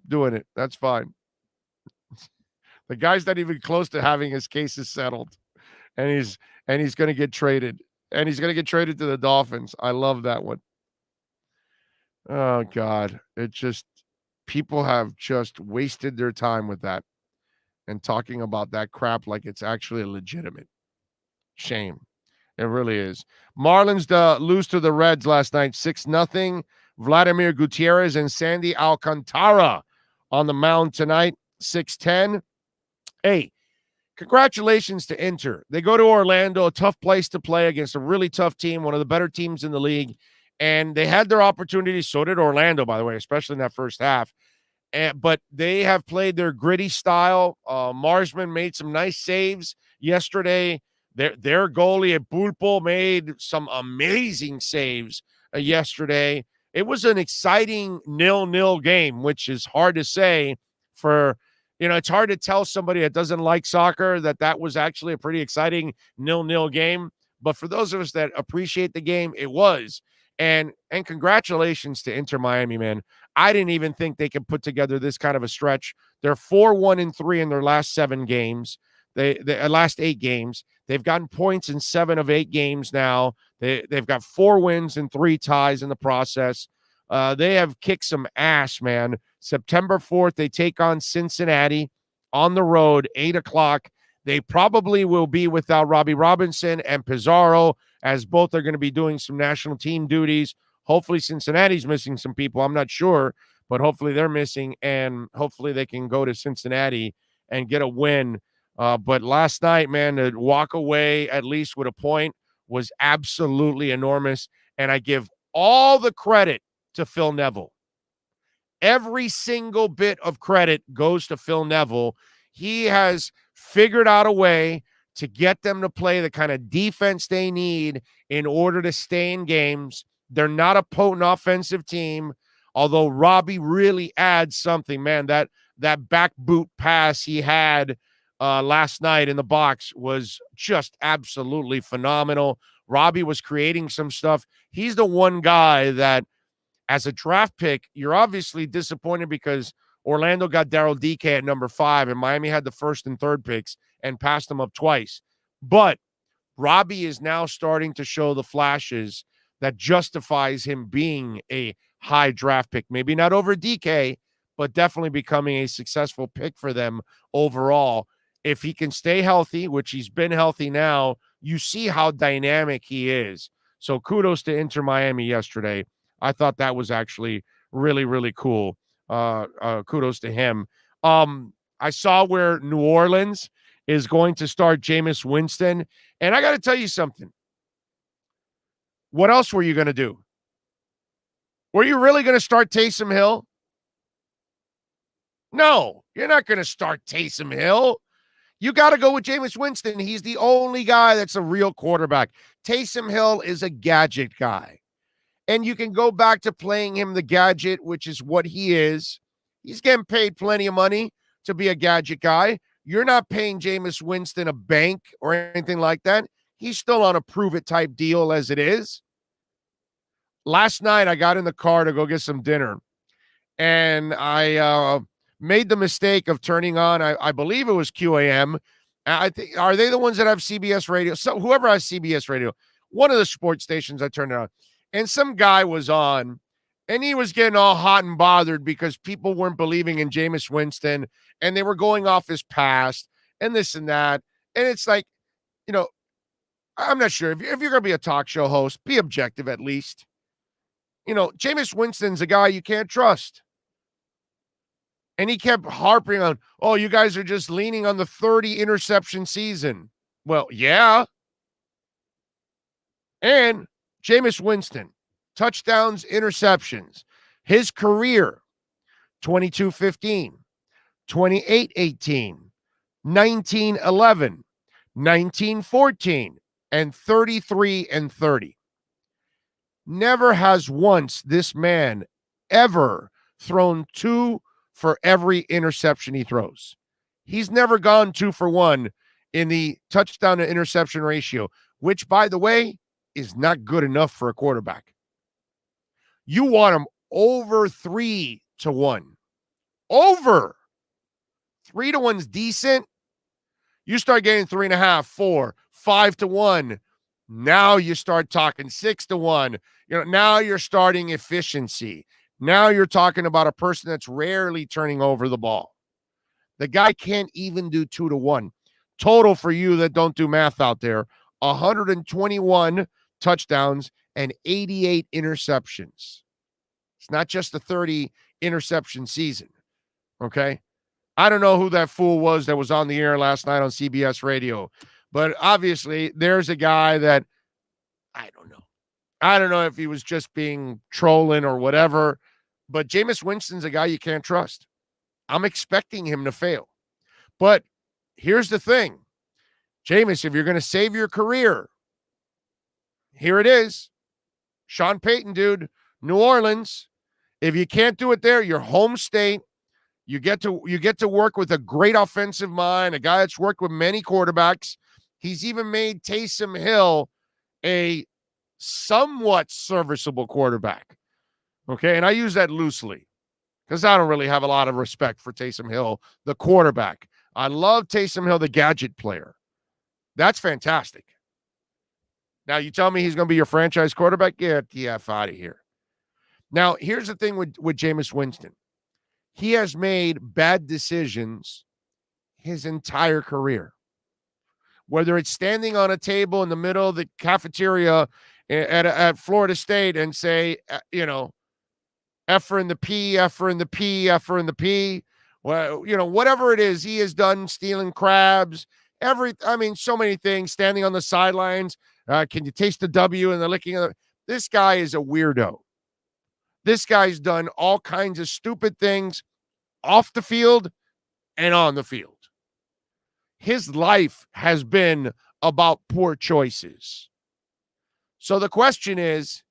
doing it. That's fine. The guy's not even close to having his cases settled, and he's going to get traded, and he's going to get traded to the Dolphins. I love that one. Oh God, people have just wasted their time with that and talking about that crap like it's actually legitimate. Shame. It really is. Marlins lose to the Reds last night, 6-0. Vladimir Gutierrez and Sandy Alcantara on the mound tonight, 6-10. Hey, congratulations to Inter. They go to Orlando, a tough place to play against a really tough team, one of the better teams in the league. And they had their opportunities. So did Orlando, by the way, especially in that first half. But they have played their gritty style. Marsman made some nice saves yesterday. Their goalie at Pulpo made some amazing saves yesterday. It was an exciting 0-0 game, which is hard to say for, it's hard to tell somebody that doesn't like soccer that was actually a pretty exciting 0-0 game. But for those of us that appreciate the game, it was. And congratulations to Inter Miami, man. I didn't even think they could put together this kind of a stretch. They're 4-1-3 in their last 7 games. They last 8 games. They've gotten points in 7 of 8 games now. They've got 4 wins and 3 ties in the process. They have kicked some ass, man. September 4th, they take on Cincinnati on the road, 8 o'clock. They probably will be without Robbie Robinson and Pizarro, as both are going to be doing some national team duties. Hopefully Cincinnati's missing some people. I'm not sure, but hopefully they're missing, and hopefully they can go to Cincinnati and get a win. But last night, man, to walk away at least with a point was absolutely enormous, and I give all the credit to Phil Neville. Every single bit of credit goes to Phil Neville. He has figured out a way to get them to play the kind of defense they need in order to stay in games. They're not a potent offensive team, although Robbie really adds something, man. That back boot pass he had last night in the box was just absolutely phenomenal. Robbie was creating some stuff. He's the one guy that, as a draft pick, you're obviously disappointed because Orlando got Daryl DK at number 5, and Miami had the first and third picks and passed them up twice. But Robbie is now starting to show the flashes that justifies him being a high draft pick. Maybe not over DK, but definitely becoming a successful pick for them overall. If he can stay healthy, which he's been healthy now, you see how dynamic he is. So kudos to Inter Miami yesterday. I thought that was actually really, really cool. Kudos to him. I saw where New Orleans is going to start Jameis Winston. And I got to tell you something. What else were you going to do? Were you really going to start Taysom Hill? No, you're not going to start Taysom Hill. You got to go with Jameis Winston. He's the only guy that's a real quarterback. Taysom Hill is a gadget guy. And you can go back to playing him the gadget, which is what he is. He's getting paid plenty of money to be a gadget guy. You're not paying Jameis Winston a bank or anything like that. He's still on a prove-it type deal as it is. Last night, I got in the car to go get some dinner, and I made the mistake of turning on, I believe it was QAM. I think, are they the ones that have CBS radio? So whoever has CBS radio, one of the sports stations, I turned it on. And some guy was on, and he was getting all hot and bothered because people weren't believing in Jameis Winston, and they were going off his past and this and that. And it's like, you know, I'm not sure. If you're going to be a talk show host, be objective at least. You know, Jameis Winston's a guy you can't trust. And he kept harping on, oh, you guys are just leaning on the 30 interception season. Well, yeah. And Jameis Winston, touchdowns, interceptions. His career, 22-15, 28-18, 19-11, 19-14, and 33-30. Never has once this man ever thrown 2 for every interception he throws. He's never gone 2 for 1 in the touchdown to interception ratio, which, by the way, is not good enough for a quarterback. You want him over 3 to 1. Over 3 to 1's decent. You start getting 3.5, 4, 5 to 1. Now you start talking 6 to 1. You know, now you're starting efficiency. Now you're talking about a person that's rarely turning over the ball. The guy can't even do 2 to 1. Total for you that don't do math out there, 121 touchdowns and 88 interceptions. It's not just the 30 interception season. Okay. I don't know who that fool was that was on the air last night on CBS radio, but obviously there's a guy that I don't know. I don't know if he was just being trolling or whatever, but Jameis Winston's a guy you can't trust. I'm expecting him to fail. But here's the thing. Jameis, if you're going to save your career, here it is. Sean Payton, dude, New Orleans. If you can't do it there, your home state, you get to work with a great offensive mind, a guy that's worked with many quarterbacks. He's even made Taysom Hill a somewhat serviceable quarterback. Okay, and I use that loosely because I don't really have a lot of respect for Taysom Hill, the quarterback. I love Taysom Hill, the gadget player. That's fantastic. Now, you tell me he's going to be your franchise quarterback? Get the F out of here. Now, here's the thing with Jameis Winston. He has made bad decisions his entire career. Whether it's standing on a table in the middle of the cafeteria at Florida State and say, F-er in the P, F-er in the P, F-er in the P. Well, whatever it is, he has done, stealing crabs, so many things, standing on the sidelines. Can you taste the W and the licking of this guy is a weirdo. This guy's done all kinds of stupid things off the field and on the field. His life has been about poor choices. So the question is,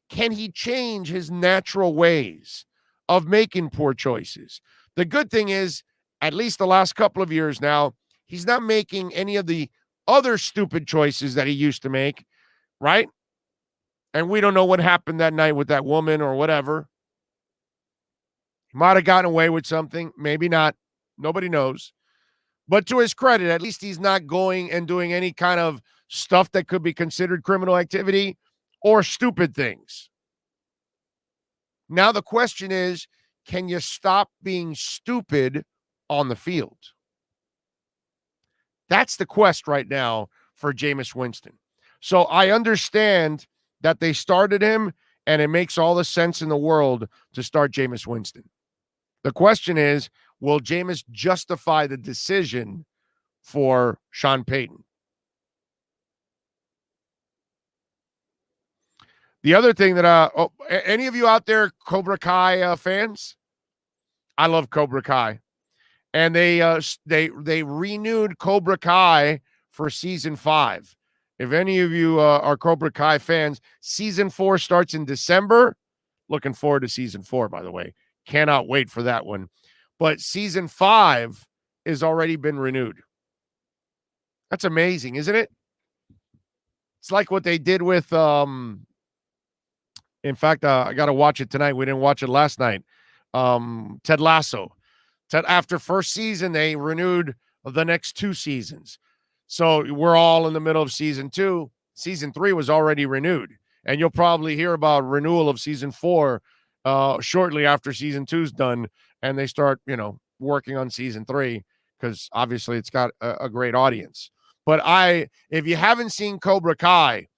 can he change his natural ways of making poor choices? The good thing is, at least the last couple of years now, he's not making any of the other stupid choices that he used to make, right? And we don't know what happened that night with that woman or whatever. He might have gotten away with something, maybe not. Nobody knows. But to his credit, at least he's not going and doing any kind of stuff that could be considered criminal activity or stupid things. Now the question is, can you stop being stupid on the field? That's the quest right now for Jameis Winston. So I understand that they started him, and it makes all the sense in the world to start Jameis Winston. The question is, will Jameis justify the decision for Sean Payton? The other thing that, any of you out there Cobra Kai fans? I love Cobra Kai. And they renewed Cobra Kai for season 5. If any of you are Cobra Kai fans, season 4 starts in December. Looking forward to season 4, by the way. Cannot wait for that one. But season 5 has already been renewed. That's amazing, isn't it? It's like what they did with, in fact, I got to watch it tonight. We didn't watch it last night. Ted Lasso. After first season, they renewed the next 2 seasons. So we're all in the middle of season 2. Season 3 was already renewed. And you'll probably hear about renewal of season 4 shortly after season 2 is done. And they start, working on season 3 because obviously it's got a great audience. But if you haven't seen Cobra Kai,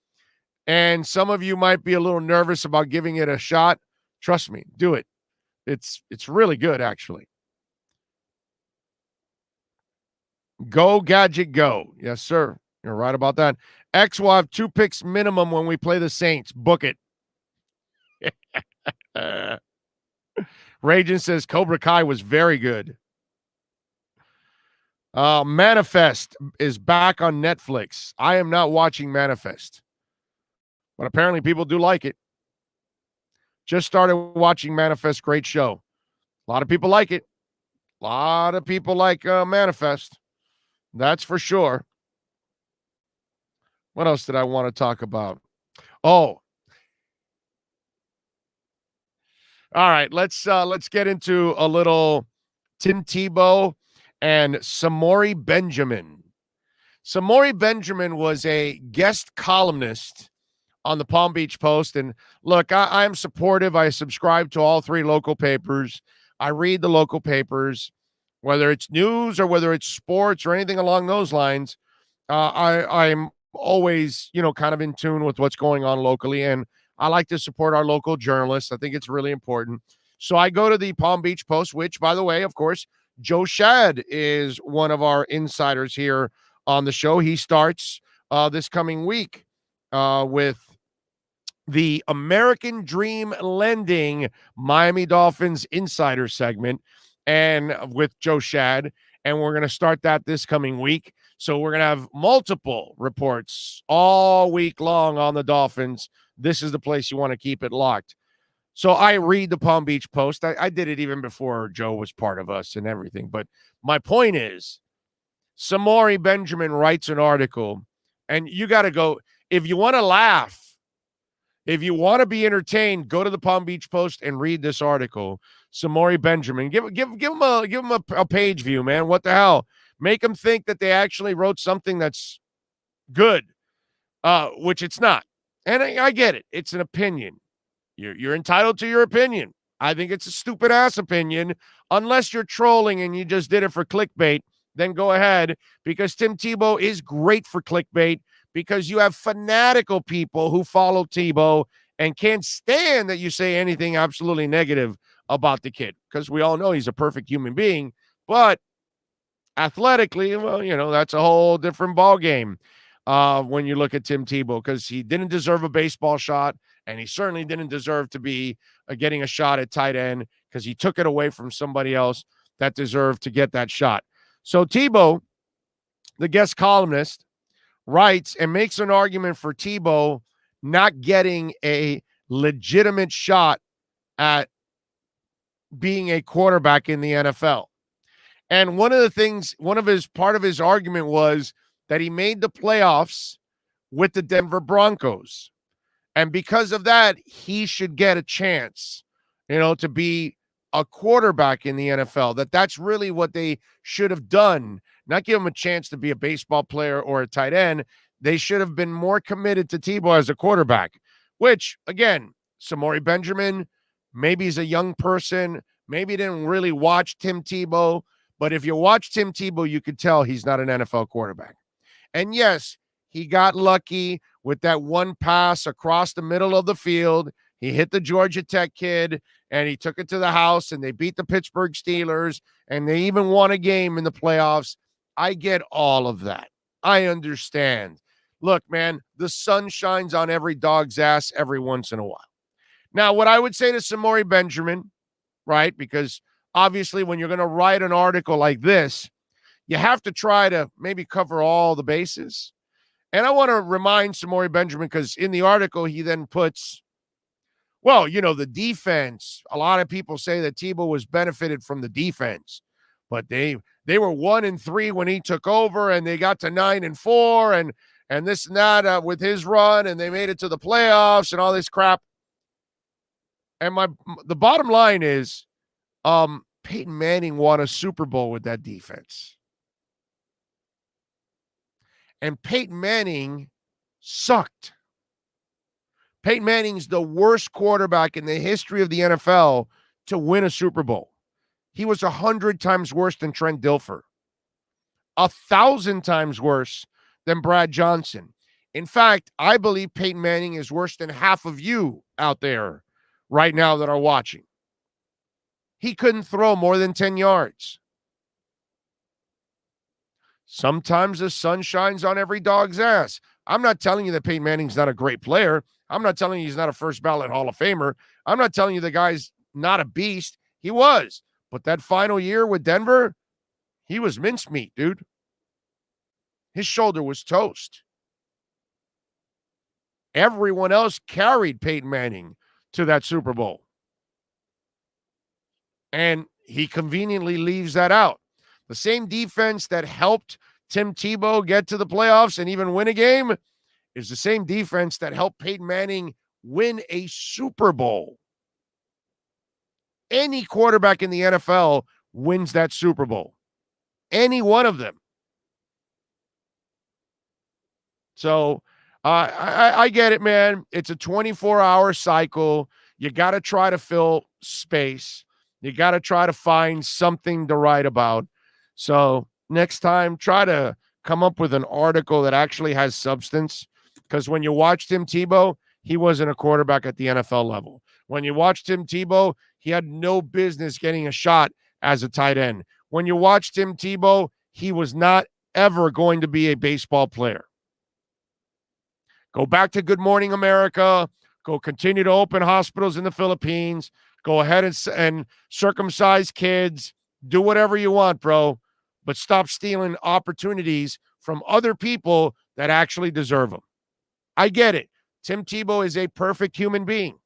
and some of you might be a little nervous about giving it a shot, trust me, do it. It's really good, actually. Go, Gadget, go. Yes, sir. You're right about that. X will have 2 picks minimum when we play the Saints. Book it. Ragin says Cobra Kai was very good. Manifest is back on Netflix. I am not watching Manifest, but apparently people do like it. Just started watching Manifest. Great show. A lot of people like it. A lot of people like Manifest. That's for sure. What else did I want to talk about? Oh. All right, let's get into a little Tim Tebow and Samori Benjamin. Samori Benjamin was a guest columnist on the Palm Beach Post. And look, I am supportive. I subscribe to all 3 local papers. I read the local papers, whether it's news or whether it's sports or anything along those lines. I'm always, kind of in tune with what's going on locally. And I like to support our local journalists. I think it's really important. So I go to the Palm Beach Post, which, by the way, of course, Joe Shad is one of our insiders here on the show. He starts this coming week with the American Dream Lending Miami Dolphins Insider segment and with Joe Shad. And we're going to start that this coming week. So we're going to have multiple reports all week long on the Dolphins. This is the place you want to keep it locked. So I read the Palm Beach Post. I did it even before Joe was part of us and everything. But my point is, Samori Benjamin writes an article, and you got to go. If you want to laugh, if you want to be entertained, go to the Palm Beach Post and read this article. Samori Benjamin, give him a page view, man. What the hell? Make them think that they actually wrote something that's good, which it's not. And I get it. It's an opinion. You're entitled to your opinion. I think it's a stupid-ass opinion. Unless you're trolling and you just did it for clickbait, then go ahead, because Tim Tebow is great for clickbait, because you have fanatical people who follow Tebow and can't stand that you say anything absolutely negative about the kid, because we all know he's a perfect human being. But athletically, well, that's a whole different ballgame when you look at Tim Tebow, because he didn't deserve a baseball shot, and he certainly didn't deserve to be getting a shot at tight end, because he took it away from somebody else that deserved to get that shot. So Tebow, the guest columnist, writes and makes an argument for Tebow not getting a legitimate shot at being a quarterback in the NFL. And part of his argument was that he made the playoffs with the Denver Broncos. And because of that, he should get a chance, to be a quarterback in the NFL. That's really what they should have done. Not give him a chance to be a baseball player or a tight end. They should have been more committed to Tebow as a quarterback, which, again, Samori Benjamin, maybe he's a young person, maybe didn't really watch Tim Tebow, but if you watch Tim Tebow, you could tell he's not an NFL quarterback. And yes, he got lucky with that one pass across the middle of the field. He hit the Georgia Tech kid, and he took it to the house, and they beat the Pittsburgh Steelers, and they even won a game in the playoffs. I get all of that. I understand. Look, man, the sun shines on every dog's ass every once in a while. Now, what I would say to Samori Benjamin, right, because obviously when you're going to write an article like this, you have to try to maybe cover all the bases. And I want to remind Samori Benjamin, because in the article he then puts, well, the defense. A lot of people say that Tebow was benefited from the defense, but they were 1-3 when he took over, and they got to 9-4, and this and that with his run, and they made it to the playoffs and all this crap. And the bottom line is, Peyton Manning won a Super Bowl with that defense. And Peyton Manning sucked. Peyton Manning's the worst quarterback in the history of the NFL to win a Super Bowl. He was 100 times worse than Trent Dilfer. 1,000 times worse than Brad Johnson. In fact, I believe Peyton Manning is worse than half of you out there right now that are watching. He couldn't throw more than 10 yards. Sometimes the sun shines on every dog's ass. I'm not telling you that Peyton Manning's not a great player. I'm not telling you he's not a first ballot Hall of Famer. I'm not telling you the guy's not a beast. He was. But that final year with Denver, he was mincemeat, dude. His shoulder was toast. Everyone else carried Peyton Manning to that Super Bowl. And he conveniently leaves that out. The same defense that helped Tim Tebow get to the playoffs and even win a game is the same defense that helped Peyton Manning win a Super Bowl. Any quarterback in the NFL wins that Super Bowl. Any one of them. So I get it, man. It's a 24-hour cycle. You got to try to fill space. You got to try to find something to write about. So next time, try to come up with an article that actually has substance. Because when you watch Tim Tebow, he wasn't a quarterback at the NFL level. When you watch Tim Tebow, he had no business getting a shot as a tight end. When you watch Tim Tebow, he was not ever going to be a baseball player. Go back to Good Morning America. Go continue to open hospitals in the Philippines. Go ahead and circumcise kids. Do whatever you want, bro. But stop stealing opportunities from other people that actually deserve them. I get it. Tim Tebow is a perfect human being.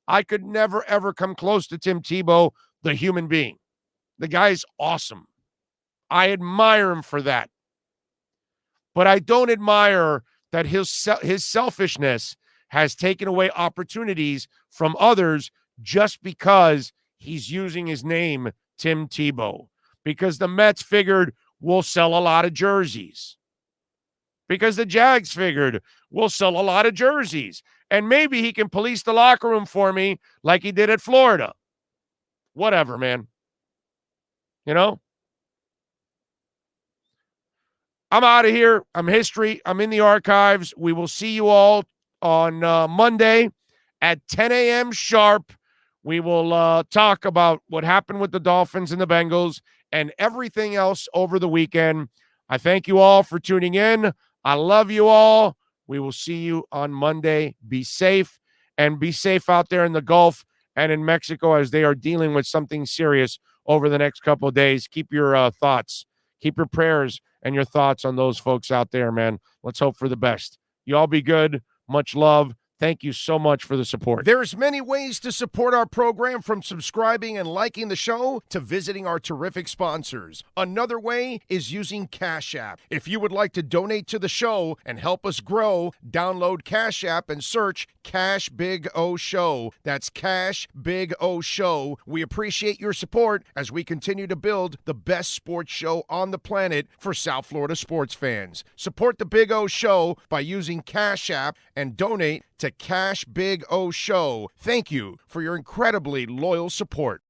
I could never, ever come close to Tim Tebow, the human being. The guy's awesome. I admire him for that. But I don't admire that his selfishness has taken away opportunities from others just because he's using his name, Tim Tebow. Because the Mets figured we'll sell a lot of jerseys. Because the Jags figured we'll sell a lot of jerseys. And maybe he can police the locker room for me like he did at Florida. Whatever, man. You know? I'm out of here. I'm history. I'm in the archives. We will see you all on Monday at 10 a.m. sharp. We will talk about what happened with the Dolphins and the Bengals and everything else over the weekend. I thank you all for tuning in. I love you all. We will see you on Monday. Be safe, and be safe out there in the Gulf and in Mexico as they are dealing with something serious over the next couple of days. Keep your thoughts, keep your prayers and your thoughts on those folks out there, man. Let's hope for the best. You all be good. Much love. Thank you so much for the support. There's many ways to support our program, from subscribing and liking the show to visiting our terrific sponsors. Another way is using Cash App. If you would like to donate to the show and help us grow, download Cash App and search Cash Big O Show. That's Cash Big O Show. We appreciate your support as we continue to build the best sports show on the planet for South Florida sports fans. Support the Big O Show by using Cash App and donate to Cash Big O Show. Thank you for your incredibly loyal support.